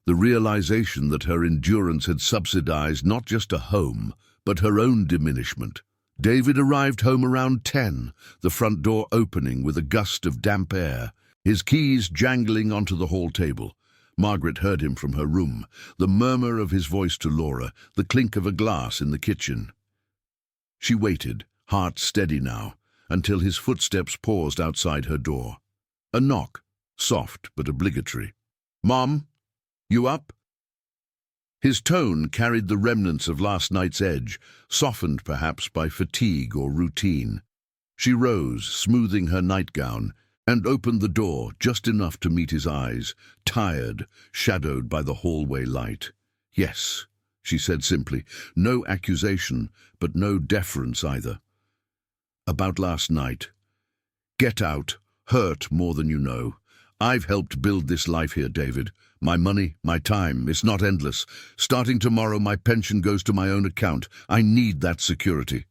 the realization that her endurance had subsidized not just a home, but her own diminishment. David arrived home around 10, the front door opening with a gust of damp air, his keys jangling onto the hall table. Margaret heard him from her room, the murmur of his voice to Laura, the clink of a glass in the kitchen. She waited, heart steady now, until his footsteps paused outside her door. A knock, soft but obligatory. "Mom, you up?" His tone carried the remnants of last night's edge, softened perhaps by fatigue or routine. She rose, smoothing her nightgown, and opened the door just enough to meet his eyes, tired, shadowed by the hallway light. "Yes," she said simply, no accusation, but no deference either. "About last night. Get out, hurt more than you know. I've helped build this life here, David. My money, my time, it's not endless. Starting tomorrow, my pension goes to my own account. I need that security."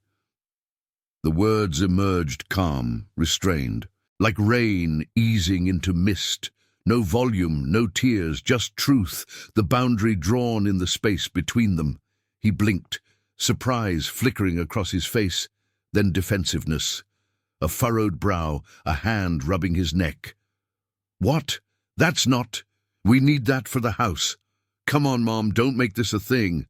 The words emerged calm, restrained, like rain easing into mist. No volume, no tears, just truth, the boundary drawn in the space between them. He blinked, surprise flickering across his face, then defensiveness. A furrowed brow, a hand rubbing his neck. "What? That's not... We need that for the house. Come on, Mom, don't make this a thing."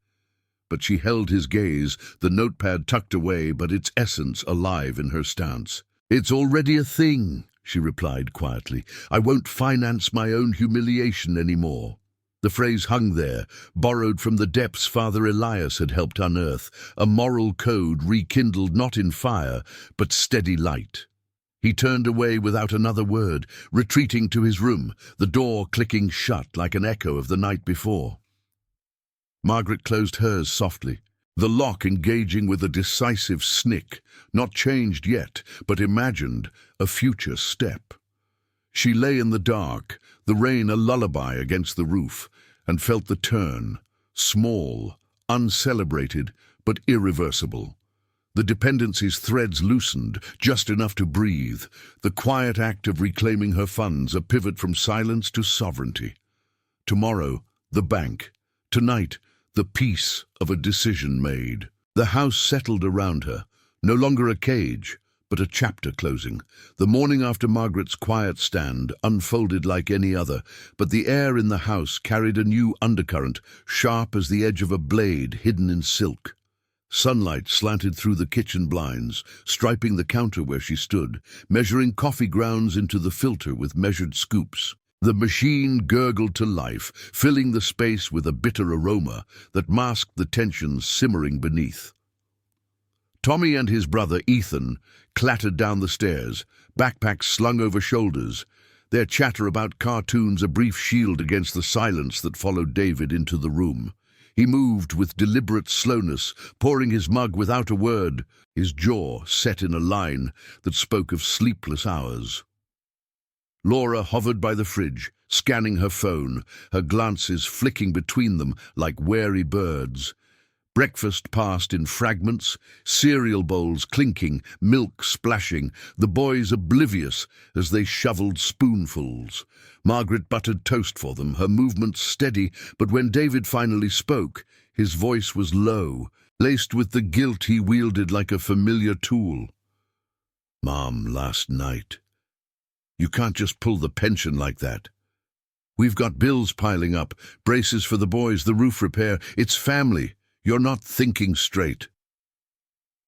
But she held his gaze, the notepad tucked away, but its essence alive in her stance. "It's already a thing," she replied quietly. "I won't finance my own humiliation anymore." The phrase hung there, borrowed from the depths Father Elias had helped unearth, a moral code rekindled not in fire, but steady light. He turned away without another word, retreating to his room, the door clicking shut like an echo of the night before. Margaret closed hers softly, the lock engaging with a decisive snick, not changed yet, but imagined a future step. She lay in the dark, the rain a lullaby against the roof, and felt the turn, small, uncelebrated, but irreversible. The dependency's threads loosened, just enough to breathe, the quiet act of reclaiming her funds, a pivot from silence to sovereignty. Tomorrow, the bank. Tonight, the peace of a decision made. The house settled around her, no longer a cage, but a chapter closing. The morning after Margaret's quiet stand unfolded like any other, but the air in the house carried a new undercurrent, sharp as the edge of a blade hidden in silk. Sunlight slanted through the kitchen blinds, striping the counter where she stood, measuring coffee grounds into the filter with measured scoops. The machine gurgled to life, filling the space with a bitter aroma that masked the tensions simmering beneath. Tommy and his brother Ethan clattered down the stairs, backpacks slung over shoulders, their chatter about cartoons a brief shield against the silence that followed David into the room. He moved with deliberate slowness, pouring his mug without a word, his jaw set in a line that spoke of sleepless hours. Laura hovered by the fridge, scanning her phone, her glances flicking between them like wary birds. Breakfast passed in fragments, cereal bowls clinking, milk splashing, the boys oblivious as they shoveled spoonfuls. Margaret buttered toast for them, her movements steady, but when David finally spoke, his voice was low, laced with the guilt he wielded like a familiar tool. "Mom, last night. You can't just pull the pension like that. We've got bills piling up, braces for the boys, the roof repair. It's family. You're not thinking straight."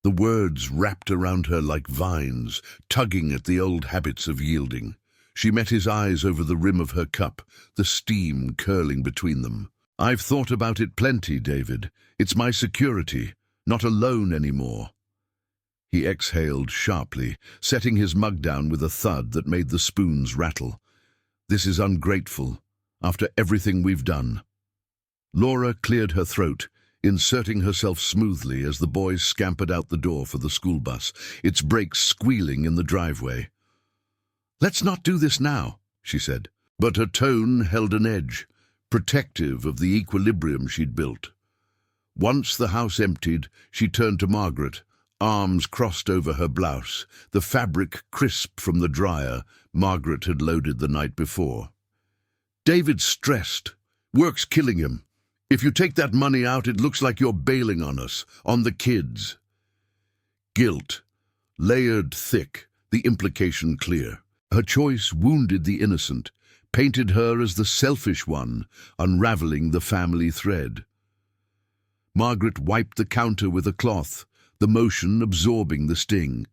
The words wrapped around her like vines, tugging at the old habits of yielding. She met his eyes over the rim of her cup, the steam curling between them. "I've thought about it plenty, David. It's my security, not a loan anymore." He exhaled sharply, setting his mug down with a thud that made the spoons rattle. "This is ungrateful, after everything we've done." Laura cleared her throat, inserting herself smoothly as the boys scampered out the door for the school bus, its brakes squealing in the driveway. "Let's not do this now," she said, but her tone held an edge, protective of the equilibrium she'd built. Once the house emptied, she turned to Margaret, arms crossed over her blouse, the fabric crisp from the dryer Margaret had loaded the night before. "David's stressed. Work's killing him. If you take that money out, it looks like you're bailing on us, on the kids." Guilt, layered thick, the implication clear. Her choice wounded the innocent, painted her as the selfish one, unraveling the family thread. Margaret wiped the counter with a cloth, the motion absorbing the sting.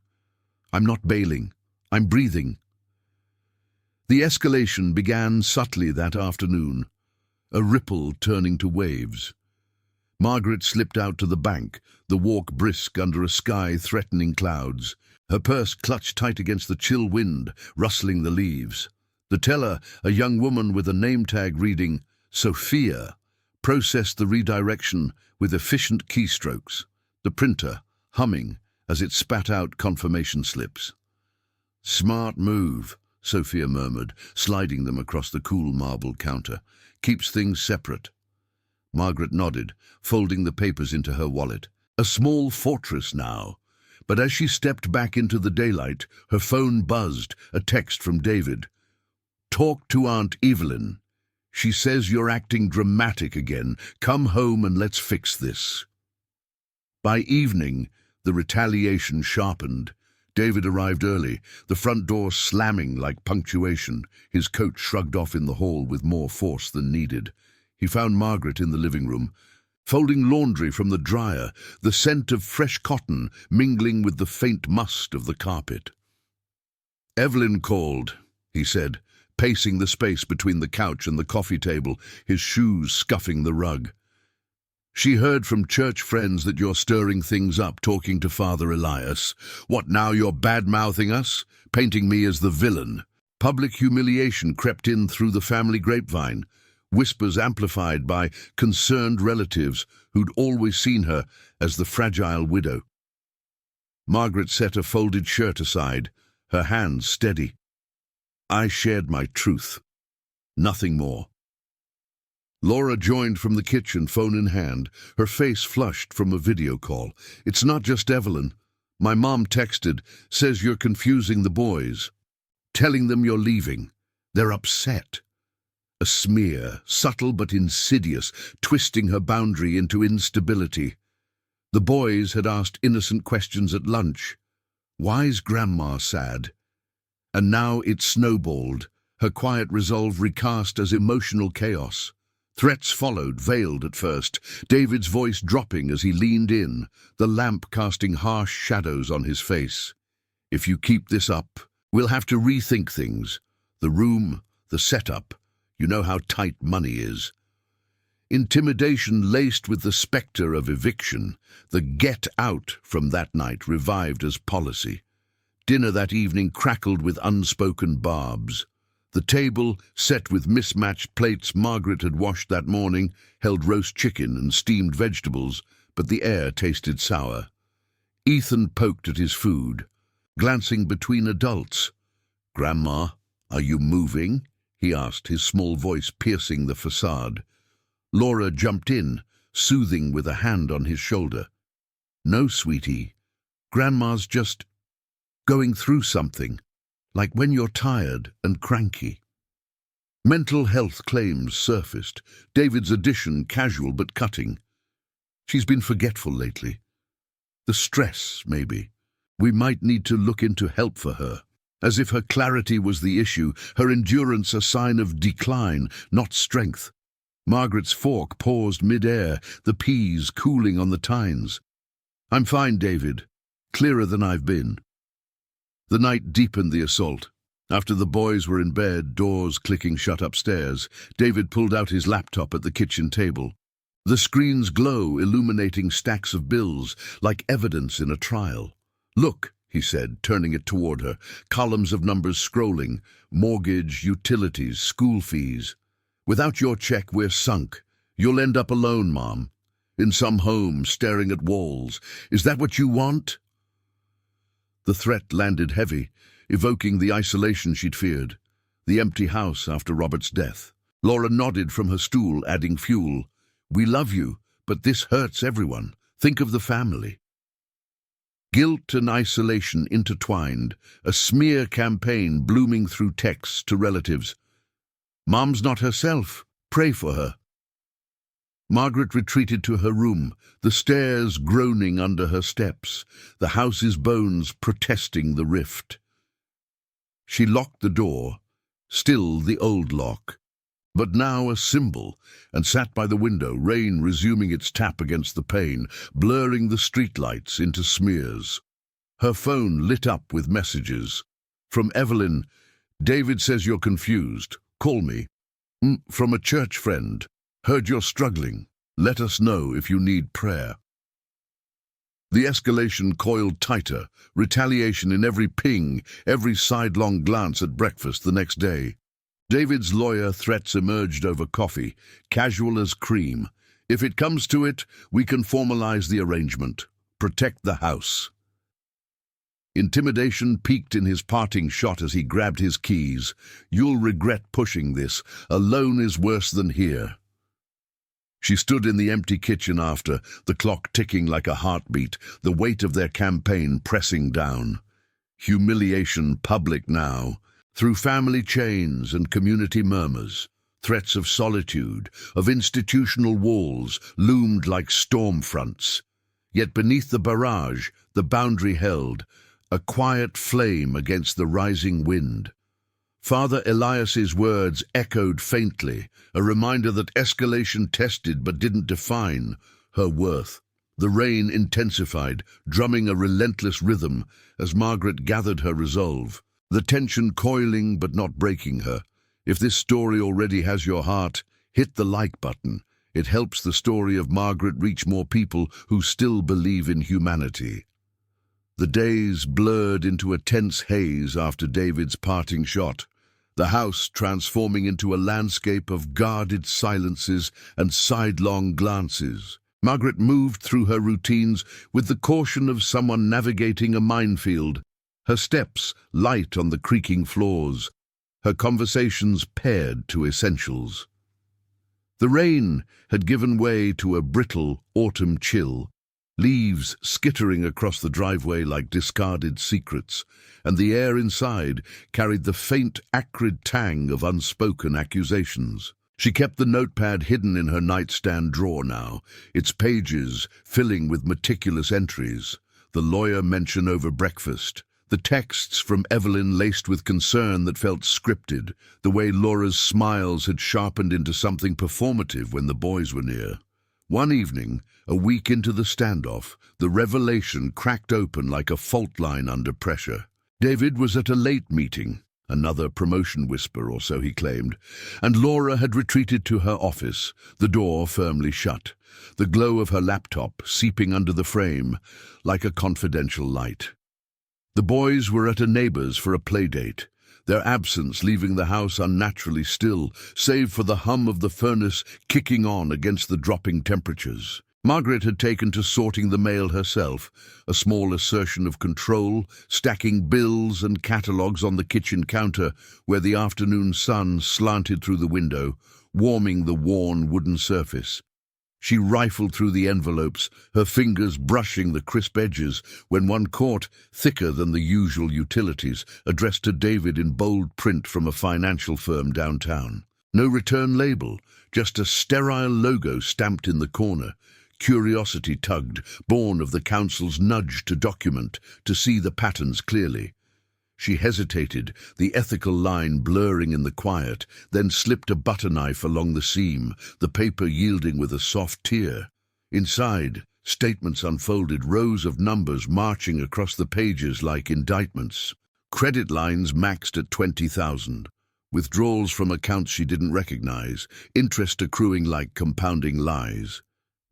"I'm not bailing. I'm breathing." The escalation began subtly that afternoon, a ripple turning to waves. Margaret slipped out to the bank, the walk brisk under a sky threatening clouds, her purse clutched tight against the chill wind, rustling the leaves. The teller, a young woman with a name tag reading Sophia, processed the redirection with efficient keystrokes, the printer humming as it spat out confirmation slips. "Smart move," Sophia murmured, sliding them across the cool marble counter. "Keeps things separate." Margaret nodded, folding the papers into her wallet. A small fortress now. But as she stepped back into the daylight, her phone buzzed, a text from David. "Talk to Aunt Evelyn. She says you're acting dramatic again. Come home and let's fix this." By evening, the retaliation sharpened. David arrived early, the front door slamming like punctuation, his coat shrugged off in the hall with more force than needed. He found Margaret in the living room, folding laundry from the dryer, the scent of fresh cotton mingling with the faint must of the carpet. "Evelyn called," he said, pacing the space between the couch and the coffee table, his shoes scuffing the rug. "She heard from church friends that you're stirring things up, talking to Father Elias. What now, you're bad-mouthing us? Painting me as the villain?" Public humiliation crept in through the family grapevine, whispers amplified by concerned relatives who'd always seen her as the fragile widow. Margaret set a folded shirt aside, her hands steady. I shared my truth. Nothing more. Laura joined from the kitchen, phone in hand, her face flushed from a video call. It's not just Evelyn. My mom texted, says you're confusing the boys. Telling them you're leaving. They're upset. A smear, subtle but insidious, twisting her boundary into instability. The boys had asked innocent questions at lunch. Why's Grandma sad? And now it snowballed, her quiet resolve recast as emotional chaos. Threats followed, veiled at first, David's voice dropping as he leaned in, the lamp casting harsh shadows on his face. If you keep this up, we'll have to rethink things. The room, the setup. You know how tight money is. Intimidation laced with the spectre of eviction, the get out from that night revived as policy. Dinner that evening crackled with unspoken barbs. The table, set with mismatched plates Margaret had washed that morning, held roast chicken and steamed vegetables, but the air tasted sour. Ethan poked at his food, glancing between adults. "Grandma, are you moving?" he asked, his small voice piercing the facade. Laura jumped in, soothing with a hand on his shoulder. "No, sweetie. Grandma's just going through something, like when you're tired and cranky." Mental health claims surfaced, David's addition casual but cutting. "She's been forgetful lately. The stress, maybe. We might need to look into help for her." As if her clarity was the issue, her endurance a sign of decline, not strength. Margaret's fork paused mid-air, the peas cooling on the tines. "I'm fine, David. Clearer than I've been." The night deepened the assault. After the boys were in bed, doors clicking shut upstairs, David pulled out his laptop at the kitchen table. The screen's glow illuminating stacks of bills, like evidence in a trial. "Look," he said, turning it toward her, columns of numbers scrolling, mortgage, utilities, school fees. "Without your check, we're sunk. You'll end up alone, Mom. In some home, staring at walls. Is that what you want?" The threat landed heavy, evoking the isolation she'd feared. The empty house after Robert's death. Laura nodded from her stool, adding fuel. "We love you, but this hurts everyone. Think of the family." Guilt and isolation intertwined, a smear campaign blooming through texts to relatives. "Mom's not herself. Pray for her." Margaret retreated to her room, the stairs groaning under her steps, the house's bones protesting the rift. She locked the door, still the old lock, but now a symbol, and sat by the window, rain resuming its tap against the pane, blurring the streetlights into smears. Her phone lit up with messages. From Evelyn, "David says you're confused. Call me." From a church friend, "Heard you're struggling. Let us know if you need prayer." The escalation coiled tighter, retaliation in every ping, every sidelong glance at breakfast the next day. David's lawyer threats emerged over coffee, casual as cream. "If it comes to it, we can formalize the arrangement. Protect the house." Intimidation peaked in his parting shot as he grabbed his keys. "You'll regret pushing this. Alone is worse than here." She stood in the empty kitchen after, the clock ticking like a heartbeat, the weight of their campaign pressing down. Humiliation public now, through family chains and community murmurs. Threats of solitude, of institutional walls, loomed like storm fronts. Yet beneath the barrage, the boundary held, a quiet flame against the rising wind. Father Elias's words echoed faintly, a reminder that escalation tested but didn't define her worth. The rain intensified, drumming a relentless rhythm as Margaret gathered her resolve, the tension coiling but not breaking her. If this story already has your heart, hit the like button. It helps the story of Margaret reach more people who still believe in humanity. The days blurred into a tense haze after David's parting shot, the house transforming into a landscape of guarded silences and sidelong glances. Margaret moved through her routines with the caution of someone navigating a minefield, her steps light on the creaking floors, her conversations pared to essentials. The rain had given way to a brittle autumn chill, leaves skittering across the driveway like discarded secrets, and the air inside carried the faint, acrid tang of unspoken accusations. She kept the notepad hidden in her nightstand drawer now, its pages filling with meticulous entries. The lawyer mention over breakfast, the texts from Evelyn laced with concern that felt scripted, the way Laura's smiles had sharpened into something performative when the boys were near. One evening, a week into the standoff, the revelation cracked open like a fault line under pressure. David was at a late meeting, another promotion whisper or so he claimed, and Laura had retreated to her office, the door firmly shut, the glow of her laptop seeping under the frame like a confidential light. The boys were at a neighbor's for a playdate, their absence leaving the house unnaturally still, save for the hum of the furnace kicking on against the dropping temperatures. Margaret had taken to sorting the mail herself, a small assertion of control, stacking bills and catalogues on the kitchen counter where the afternoon sun slanted through the window, warming the worn wooden surface. She rifled through the envelopes, her fingers brushing the crisp edges, when one caught, thicker than the usual utilities, addressed to David in bold print from a financial firm downtown. No return label, just a sterile logo stamped in the corner. Curiosity tugged, born of the council's nudge to document, to see the patterns clearly. She hesitated, the ethical line blurring in the quiet, then slipped a butter knife along the seam, the paper yielding with a soft tear. Inside, statements unfolded, rows of numbers marching across the pages like indictments. Credit lines maxed at 20,000. Withdrawals from accounts she didn't recognize, interest accruing like compounding lies.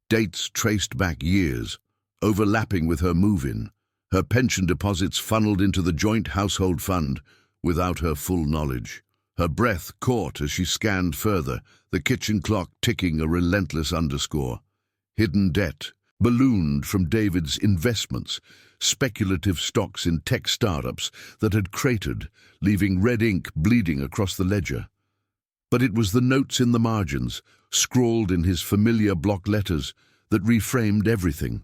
Dates traced back years, overlapping with her move-in. Her pension deposits funneled into the joint household fund without her full knowledge. Her breath caught as she scanned further, the kitchen clock ticking a relentless underscore. Hidden debt, ballooned from David's investments, speculative stocks in tech startups that had cratered, leaving red ink bleeding across the ledger. But it was the notes in the margins, scrawled in his familiar block letters, that reframed everything.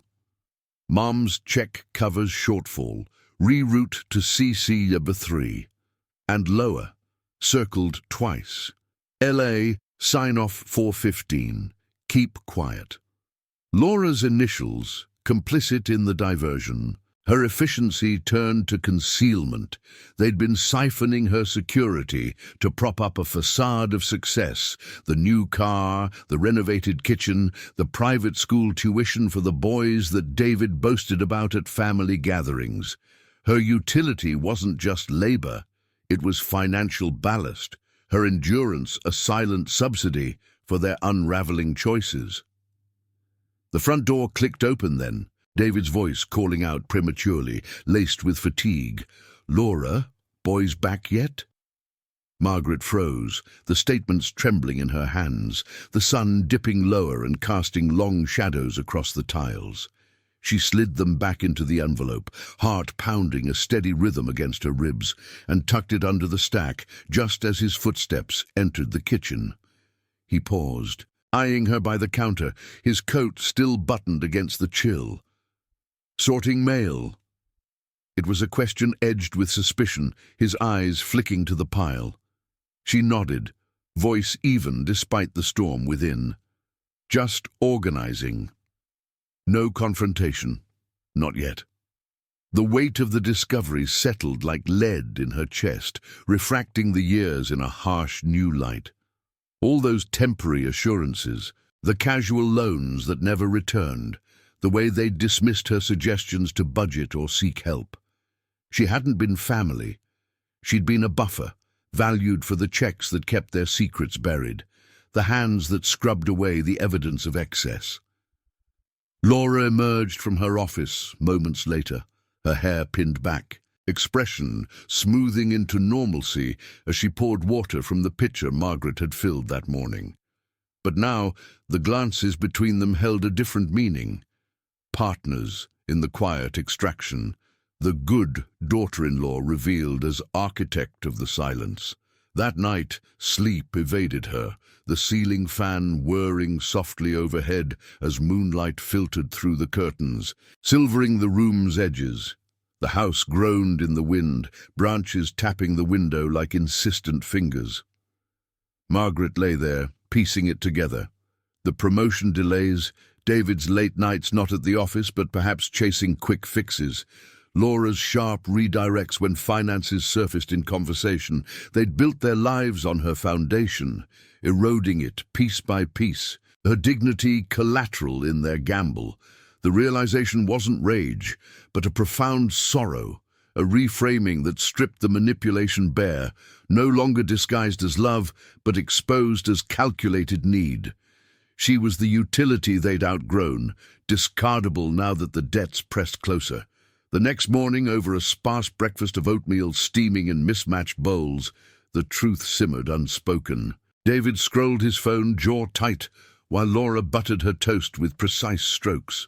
Mom's check covers shortfall, reroute to CC number 3. And lower, circled twice. LA, sign-off 415. Keep quiet. Laura's initials, complicit in the diversion, her efficiency turned to concealment. They'd been siphoning her security to prop up a facade of success, the new car, the renovated kitchen, the private school tuition for the boys that David boasted about at family gatherings. Her utility wasn't just labor, it was financial ballast, her endurance a silent subsidy for their unraveling choices. The front door clicked open then, David's voice calling out prematurely, laced with fatigue. "Laura, boys back yet?" Margaret froze, the statements trembling in her hands, the sun dipping lower and casting long shadows across the tiles. She slid them back into the envelope, heart pounding a steady rhythm against her ribs, and tucked it under the stack just as his footsteps entered the kitchen. He paused, eyeing her by the counter, his coat still buttoned against the chill. "Sorting mail?" It was a question edged with suspicion, his eyes flicking to the pile. She nodded, voice even despite the storm within. "Just organizing." No confrontation. Not yet. The weight of the discovery settled like lead in her chest, refracting the years in a harsh new light. All those temporary assurances, the casual loans that never returned, the way they dismissed her suggestions to budget or seek help. She hadn't been family. She'd been a buffer, valued for the checks that kept their secrets buried, the hands that scrubbed away the evidence of excess. Laura emerged from her office moments later, her hair pinned back, expression smoothing into normalcy as she poured water from the pitcher Margaret had filled that morning. But now the glances between them held a different meaning. Partners in the quiet extraction, the good daughter-in-law revealed as architect of the silence, That night, sleep evaded her, the ceiling fan whirring softly overhead as moonlight filtered through the curtains, silvering the room's edges. The house groaned in the wind, branches tapping the window like insistent fingers. Margaret lay there, piecing it together. The promotion delays, David's late nights not at the office but perhaps chasing quick fixes, Laura's sharp redirects when finances surfaced in conversation. They'd built their lives on her foundation, eroding it piece by piece, her dignity collateral in their gamble. The realization wasn't rage, but a profound sorrow, a reframing that stripped the manipulation bare, no longer disguised as love, but exposed as calculated need. She was the utility they'd outgrown, discardable now that the debts pressed closer. The next morning, over a sparse breakfast of oatmeal steaming in mismatched bowls, the truth simmered unspoken. David scrolled his phone, jaw tight, while Laura buttered her toast with precise strokes.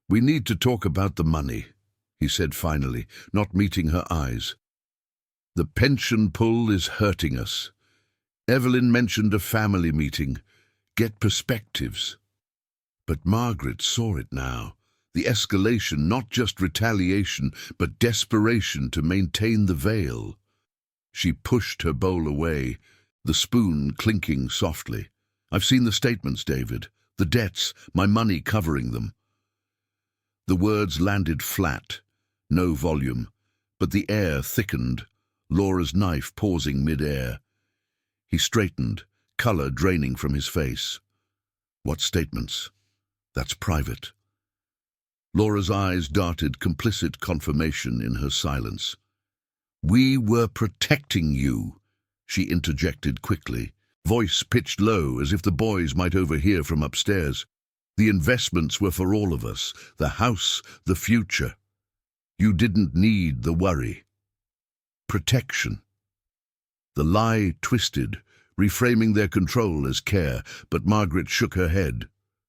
"We need to talk about the money," he said finally, not meeting her eyes. "The pension pull is hurting us. Evelyn mentioned a family meeting. Get perspectives." But Margaret saw it now. The escalation, not just retaliation, but desperation to maintain the veil. She pushed her bowl away, the spoon clinking softly. "I've seen the statements, David. The debts, my money covering them." The words landed flat, no volume, but the air thickened, Laura's knife pausing mid-air. He straightened, color draining from his face. "What statements? That's private." Laura's eyes darted complicit confirmation in her silence. "We were protecting you," she interjected quickly, voice pitched low as if the boys might overhear from upstairs. "The investments were for all of us, the house, the future. You didn't need the worry." Protection. The lie twisted, reframing their control as care, but Margaret shook her head,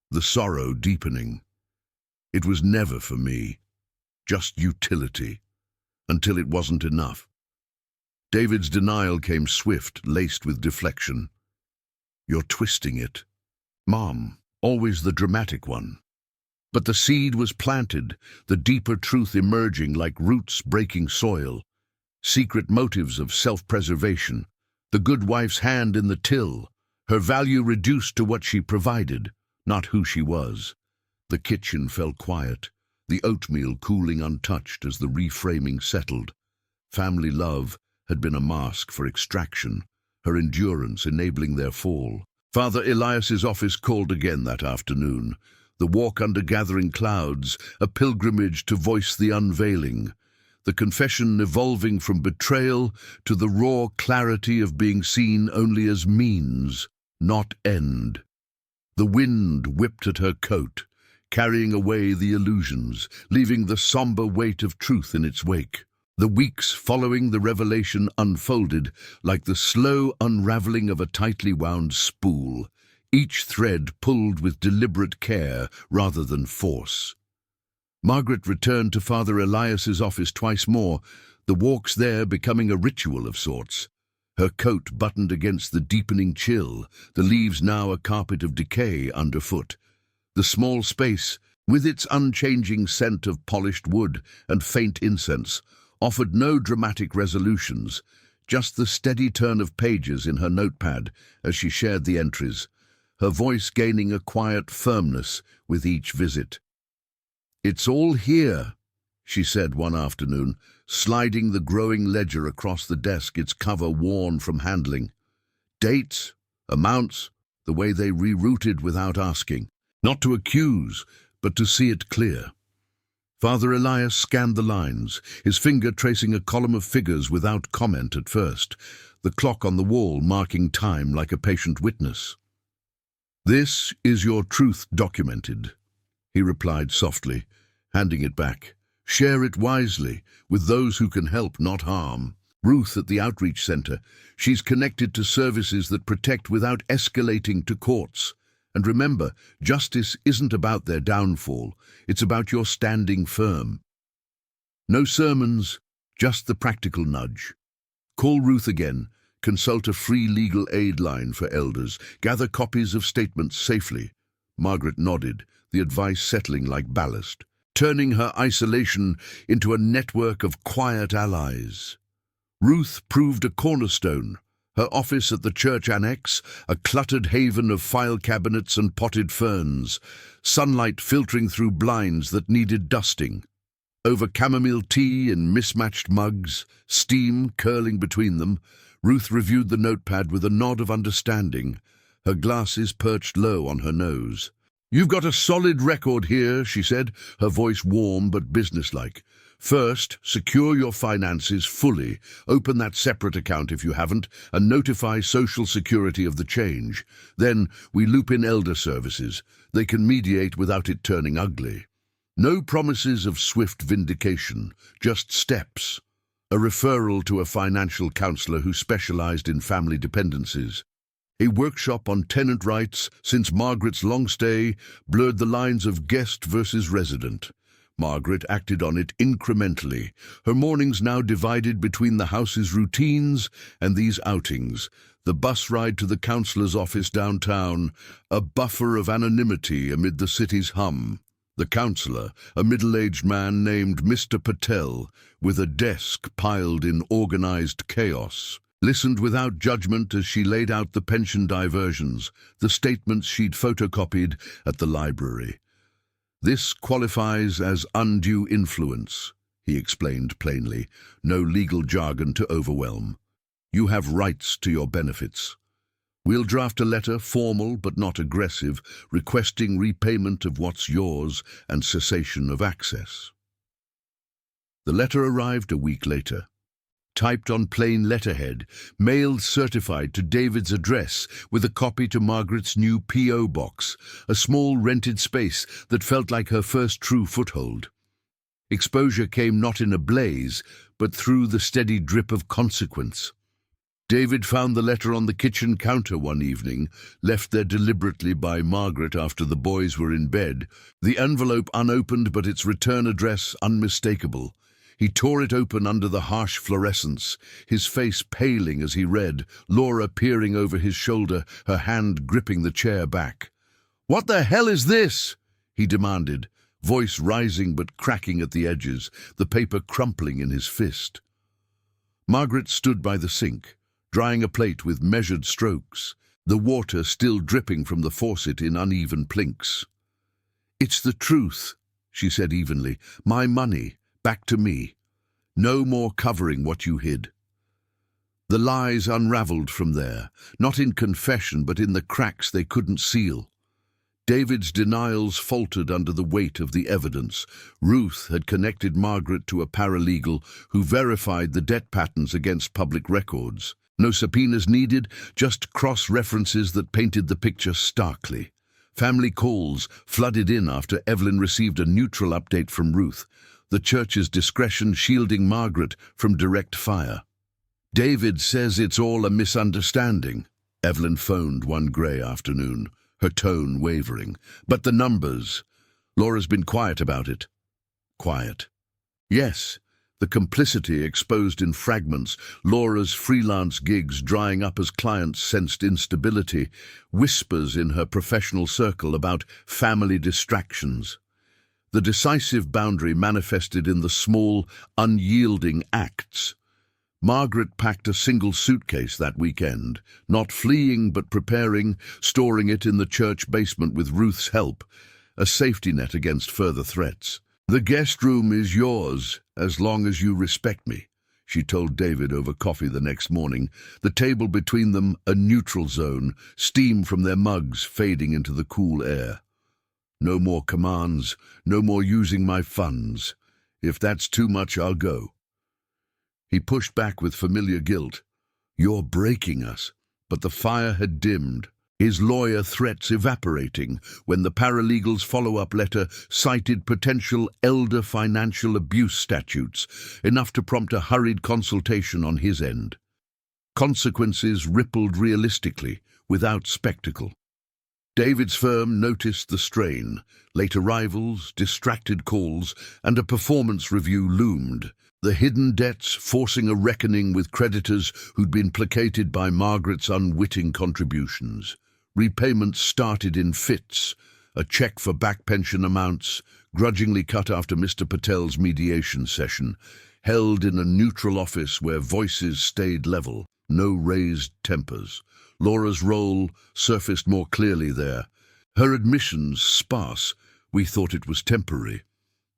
the sorrow deepening. "It was never for me, just utility, until it wasn't enough." David's denial came swift, laced with deflection. "You're twisting it. Mom, always the dramatic one." But the seed was planted, the deeper truth emerging like roots breaking soil. Secret motives of self-preservation, the good wife's hand in the till, her value reduced to what she provided, not who she was. The kitchen fell quiet, the oatmeal cooling untouched as the reframing settled. Family love had been a mask for extraction, her endurance enabling their fall. Father Elias's office called again that afternoon. The walk under gathering clouds, a pilgrimage to voice the unveiling. The confession evolving from betrayal to the raw clarity of being seen only as means, not end. The wind whipped at her coat, carrying away the illusions, leaving the somber weight of truth in its wake. The weeks following the revelation unfolded like the slow unraveling of a tightly wound spool, each thread pulled with deliberate care rather than force. Margaret returned to Father Elias's office twice more, the walks there becoming a ritual of sorts. Her coat buttoned against the deepening chill, the leaves now a carpet of decay underfoot. The small space, with its unchanging scent of polished wood and faint incense, offered no dramatic resolutions, just the steady turn of pages in her notepad as she shared the entries, her voice gaining a quiet firmness with each visit. "It's all here," she said one afternoon, sliding the growing ledger across the desk, its cover worn from handling. Dates, amounts, the way they rerouted without asking. Not to accuse, but to see it clear. Father Elias scanned the lines, his finger tracing a column of figures without comment at first, the clock on the wall marking time like a patient witness. "This is your truth documented," he replied softly, handing it back. "Share it wisely, with those who can help, not harm. Ruth at the Outreach Center, she's connected to services that protect without escalating to courts. And remember, justice isn't about their downfall, it's about your standing firm. No sermons, just the practical nudge. Call Ruth again, Consult a free legal aid line for elders. Gather copies of statements safely. Margaret nodded, the advice settling like ballast, turning her isolation into a network of quiet allies. Ruth proved a cornerstone. Her office at the church annex, a cluttered haven of file cabinets and potted ferns, sunlight filtering through blinds that needed dusting. Over chamomile tea in mismatched mugs, steam curling between them, Ruth reviewed the notepad with a nod of understanding, her glasses perched low on her nose. "You've got a solid record here," she said, her voice warm but businesslike. "First, secure your finances fully. Open that separate account if you haven't, and notify Social Security of the change. Then we loop in elder services. They can mediate without it turning ugly. No promises of swift vindication, just steps. A referral to a financial counselor who specialized in family dependencies. A workshop on tenant rights, since Margaret's long stay blurred the lines of guest versus resident. Margaret acted on it incrementally, her mornings now divided between the house's routines and these outings, the bus ride to the councillor's office downtown, a buffer of anonymity amid the city's hum. The councillor, a middle-aged man named Mr. Patel, with a desk piled in organized chaos, listened without judgment as she laid out the pension diversions, the statements she'd photocopied at the library. "This qualifies as undue influence," he explained plainly, no legal jargon to overwhelm. "You have rights to your benefits. We'll draft a letter, formal but not aggressive, requesting repayment of what's yours and cessation of access." The letter arrived a week later. Typed on plain letterhead, mailed certified to David's address with a copy to Margaret's new P.O. box, a small rented space that felt like her first true foothold. Exposure came not in a blaze, but through the steady drip of consequence. David found the letter on the kitchen counter one evening, left there deliberately by Margaret after the boys were in bed, the envelope unopened but its return address unmistakable. He tore it open under the harsh fluorescence, his face paling as he read, Laura peering over his shoulder, her hand gripping the chair back. "What the hell is this?" he demanded, voice rising but cracking at the edges, the paper crumpling in his fist. Margaret stood by the sink, drying a plate with measured strokes, the water still dripping from the faucet in uneven plinks. "It's the truth," she said evenly. "My money. Back to me. No more covering what you hid." The lies unraveled from there, not in confession but in the cracks they couldn't seal. David's denials faltered under the weight of the evidence. Ruth had connected Margaret to a paralegal who verified the debt patterns against public records. No subpoenas needed, just cross-references that painted the picture starkly. Family calls flooded in after Evelyn received a neutral update from Ruth, the church's discretion shielding Margaret from direct fire. "David says it's all a misunderstanding," Evelyn phoned one grey afternoon, her tone wavering. "But the numbers. Laura's been quiet about it." Quiet. Yes, the complicity exposed in fragments, Laura's freelance gigs drying up as clients sensed instability, whispers in her professional circle about family distractions. The decisive boundary manifested in the small, unyielding acts. Margaret packed a single suitcase that weekend, not fleeing but preparing, storing it in the church basement with Ruth's help, a safety net against further threats. "The guest room is yours, as long as you respect me," she told David over coffee the next morning, the table between them a neutral zone, steam from their mugs fading into the cool air. "No more commands, no more using my funds. If that's too much, I'll go." He pushed back with familiar guilt. "You're breaking us." But the fire had dimmed, his lawyer threats evaporating, when the paralegal's follow-up letter cited potential elder financial abuse statutes, enough to prompt a hurried consultation on his end. Consequences rippled realistically, without spectacle. David's firm noticed the strain. Late arrivals, distracted calls, and a performance review loomed. The hidden debts forcing a reckoning with creditors who'd been placated by Margaret's unwitting contributions. Repayments started in fits, a cheque for back pension amounts, grudgingly cut after Mr. Patel's mediation session, held in a neutral office where voices stayed level, no raised tempers. Laura's role surfaced more clearly there. Her admissions sparse, we thought it was temporary.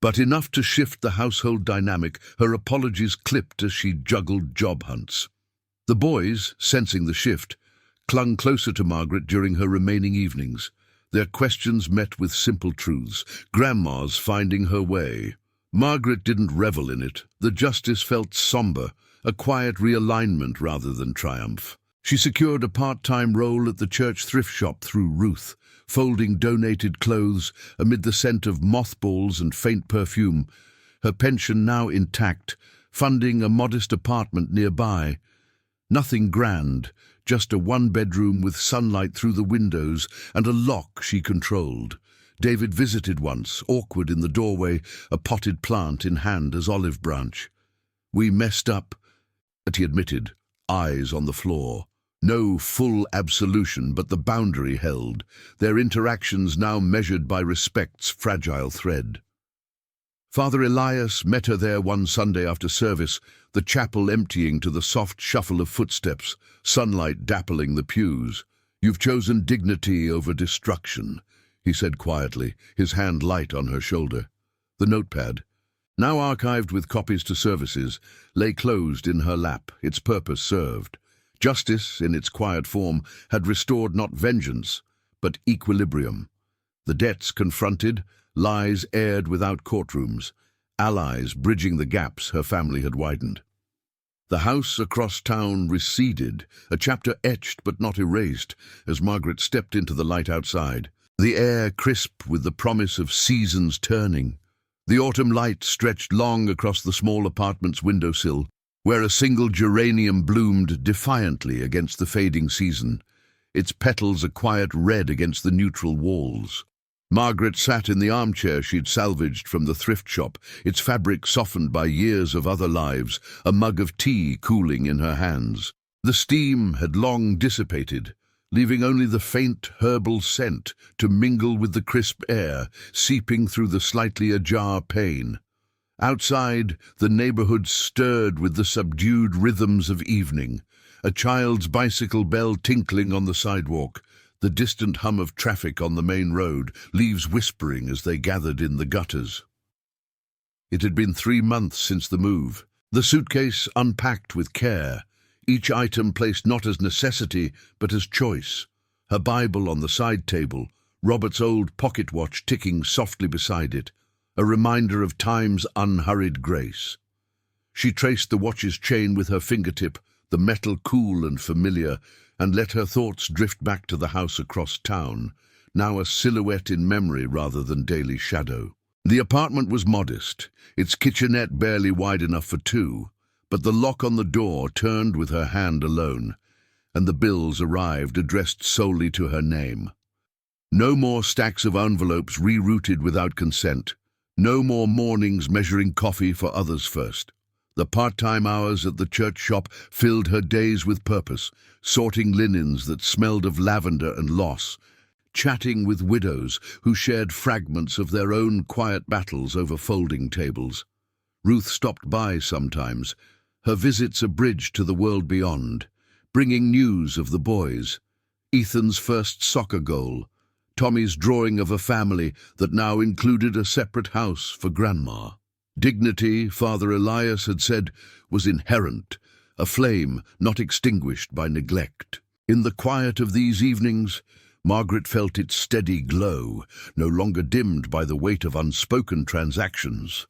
But enough to shift the household dynamic, her apologies clipped as she juggled job hunts. The boys, sensing the shift, clung closer to Margaret during her remaining evenings, their questions met with simple truths, Grandma's finding her way. Margaret didn't revel in it. The justice felt somber, a quiet realignment rather than triumph. She secured a part-time role at the church thrift shop through Ruth, folding donated clothes amid the scent of mothballs and faint perfume, her pension now intact, funding a modest apartment nearby. Nothing grand, just a one-bedroom with sunlight through the windows and a lock she controlled. David visited once, awkward in the doorway, a potted plant in hand as olive branch. "We messed up," but he admitted, eyes on the floor. No full absolution, but the boundary held, their interactions now measured by respect's fragile thread. Father Elias met her there one Sunday after service, the chapel emptying to the soft shuffle of footsteps, sunlight dappling the pews. "You've chosen dignity over destruction," he said quietly, his hand light on her shoulder. The notepad, now archived with copies to services, lay closed in her lap, its purpose served. Justice, in its quiet form, had restored not vengeance, but equilibrium. The debts confronted, lies aired without courtrooms, allies bridging the gaps her family had widened. The house across town receded, a chapter etched but not erased, as Margaret stepped into the light outside. The air crisp with the promise of seasons turning. The autumn light stretched long across the small apartment's windowsill, where a single geranium bloomed defiantly against the fading season, its petals a quiet red against the neutral walls. Margaret sat in the armchair she'd salvaged from the thrift shop, its fabric softened by years of other lives, a mug of tea cooling in her hands. The steam had long dissipated, leaving only the faint herbal scent to mingle with the crisp air, seeping through the slightly ajar pane. Outside, the neighborhood stirred with the subdued rhythms of evening, a child's bicycle bell tinkling on the sidewalk, the distant hum of traffic on the main road, leaves whispering as they gathered in the gutters. It had been 3 months since the move, the suitcase unpacked with care, each item placed not as necessity but as choice, her Bible on the side table, Robert's old pocket watch ticking softly beside it, a reminder of time's unhurried grace. She traced the watch's chain with her fingertip, the metal cool and familiar, and let her thoughts drift back to the house across town, now a silhouette in memory rather than daily shadow. The apartment was modest, its kitchenette barely wide enough for 2, but the lock on the door turned with her hand alone, and the bills arrived addressed solely to her name. No more stacks of envelopes rerouted without consent. No more mornings measuring coffee for others first. The part-time hours at the church shop filled her days with purpose, sorting linens that smelled of lavender and loss, chatting with widows who shared fragments of their own quiet battles over folding tables. Ruth stopped by sometimes, her visits a bridge to the world beyond, bringing news of the boys, Ethan's first soccer goal, Tommy's drawing of a family that now included a separate house for Grandma. Dignity, Father Elias had said, was inherent, a flame not extinguished by neglect. In the quiet of these evenings, Margaret felt its steady glow, no longer dimmed by the weight of unspoken transactions.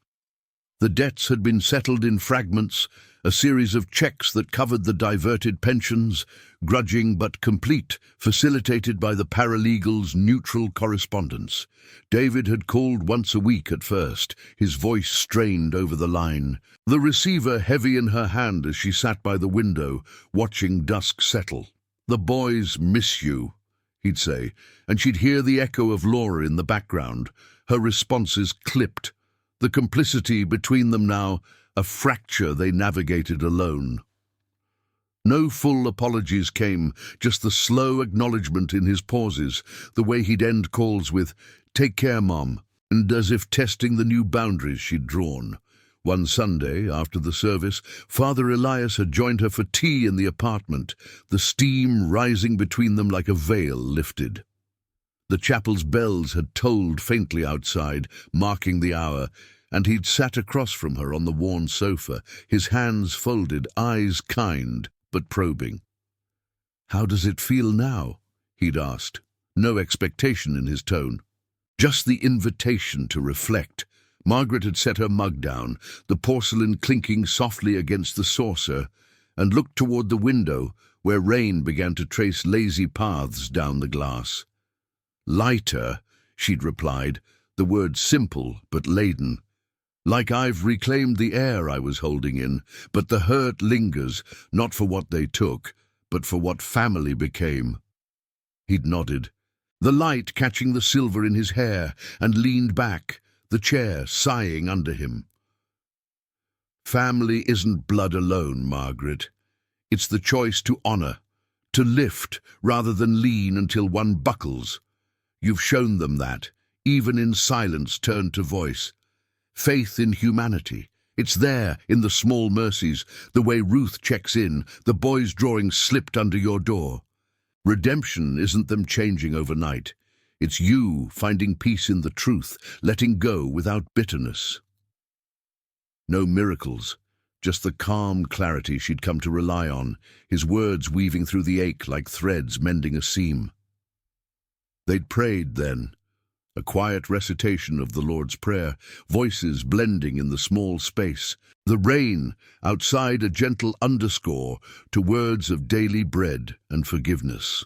The debts had been settled in fragments, a series of checks that covered the diverted pensions, grudging but complete, facilitated by the paralegal's neutral correspondence. David had called once a week at first, his voice strained over the line, the receiver heavy in her hand as she sat by the window, watching dusk settle. "The boys miss you," he'd say, and she'd hear the echo of Laura in the background, her responses clipped. The complicity between them now, a fracture they navigated alone. No full apologies came, just the slow acknowledgement in his pauses, the way he'd end calls with, "Take care, Mom," and as if testing the new boundaries she'd drawn. One Sunday, after the service, Father Elias had joined her for tea in the apartment, the steam rising between them like a veil lifted. The chapel's bells had tolled faintly outside, marking the hour, and he'd sat across from her on the worn sofa, his hands folded, eyes kind but probing. "How does it feel now?" he'd asked, no expectation in his tone. Just the invitation to reflect. Margaret had set her mug down, the porcelain clinking softly against the saucer, and looked toward the window, where rain began to trace lazy paths down the glass. "Lighter," she'd replied, the word simple but laden. "Like I've reclaimed the air I was holding in, but the hurt lingers, not for what they took, but for what family became." He'd nodded, the light catching the silver in his hair, and leaned back, the chair sighing under him. "Family isn't blood alone, Margaret. It's the choice to honor, to lift rather than lean until one buckles. You've shown them that, even in silence turned to voice. Faith in humanity. It's there, in the small mercies, the way Ruth checks in, the boys' drawing slipped under your door. Redemption isn't them changing overnight. It's you finding peace in the truth, letting go without bitterness." No miracles, just the calm clarity she'd come to rely on, his words weaving through the ache like threads mending a seam. They'd prayed then, a quiet recitation of the Lord's Prayer, voices blending in the small space, the rain outside a gentle underscore to words of daily bread and forgiveness.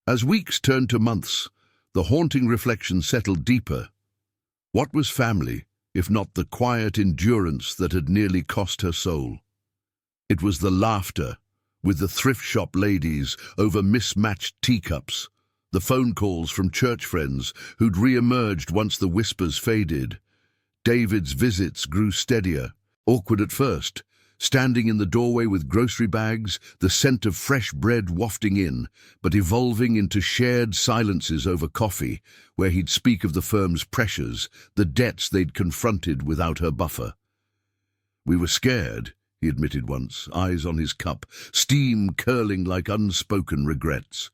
As weeks turned to months, the haunting reflection settled deeper. What was family, if not the quiet endurance that had nearly cost her soul? It was the laughter, with the thrift shop ladies over mismatched teacups, the phone calls from church friends who'd re-emerged once the whispers faded. David's visits grew steadier, awkward at first, standing in the doorway with grocery bags, the scent of fresh bread wafting in, but evolving into shared silences over coffee, where he'd speak of the firm's pressures, the debts they'd confronted without her buffer. "We were scared," he admitted once, eyes on his cup, steam curling like unspoken regrets.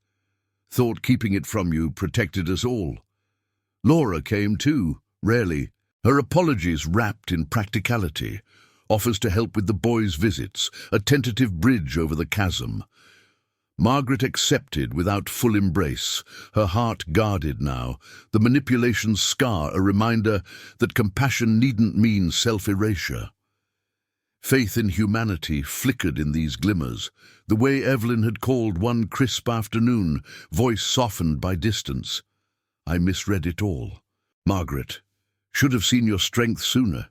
"Thought keeping it from you protected us all." Laura came too, rarely, her apologies wrapped in practicality, offers to help with the boys' visits, a tentative bridge over the chasm. Margaret accepted without full embrace, her heart guarded now, the manipulation's scar a reminder that compassion needn't mean self-erasure. Faith in humanity flickered in these glimmers, the way Evelyn had called one crisp afternoon, voice softened by distance. "I misread it all. Margaret, should have seen your strength sooner."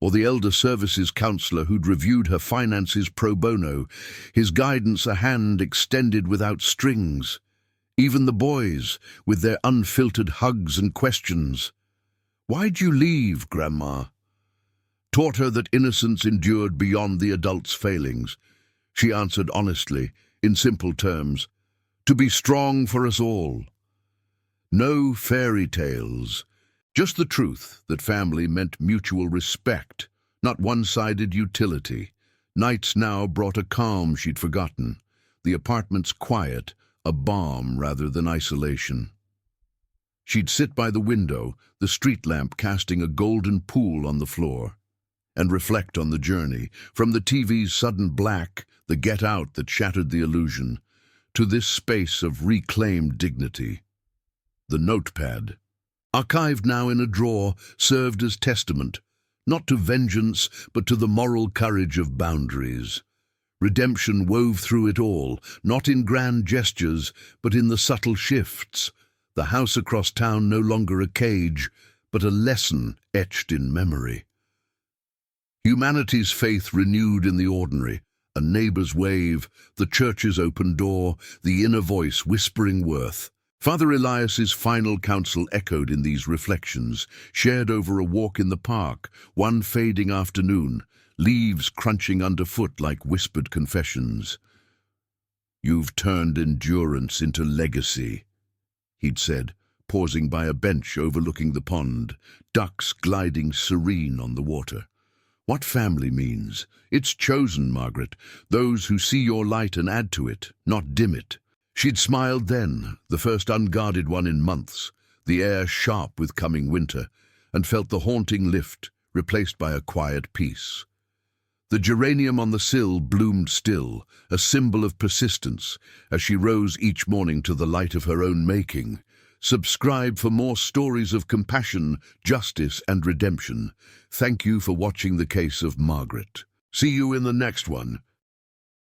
Or the elder services counsellor who'd reviewed her finances pro bono, his guidance a hand extended without strings. Even the boys, with their unfiltered hugs and questions. "Why'd you leave, Grandma?" Taught her that innocence endured beyond the adult's failings. She answered honestly, in simple terms, "To be strong for us all." No fairy tales, just the truth that family meant mutual respect, not one-sided utility. Nights now brought a calm she'd forgotten, the apartment's quiet, a balm rather than isolation. She'd sit by the window, the street lamp casting a golden pool on the floor, and reflect on the journey, from the TV's sudden black, the get out that shattered the illusion, to this space of reclaimed dignity. The notepad, archived now in a drawer, served as testament, not to vengeance, but to the moral courage of boundaries. Redemption wove through it all, not in grand gestures, but in the subtle shifts. The house across town no longer a cage, but a lesson etched in memory. Humanity's faith renewed in the ordinary, a neighbour's wave, the church's open door, the inner voice whispering worth. Father Elias's final counsel echoed in these reflections, shared over a walk in the park, one fading afternoon, leaves crunching underfoot like whispered confessions. "You've turned endurance into legacy," he'd said, pausing by a bench overlooking the pond, ducks gliding serene on the water. "What family means? It's chosen, Margaret, those who see your light and add to it, not dim it." She'd smiled then, the first unguarded one in months, the air sharp with coming winter, and felt the haunting lift, replaced by a quiet peace. The geranium on the sill bloomed still, a symbol of persistence, as she rose each morning to the light of her own making. Subscribe for more stories of compassion, justice, and redemption. Thank you for watching The Case of Margaret. See you in the next one.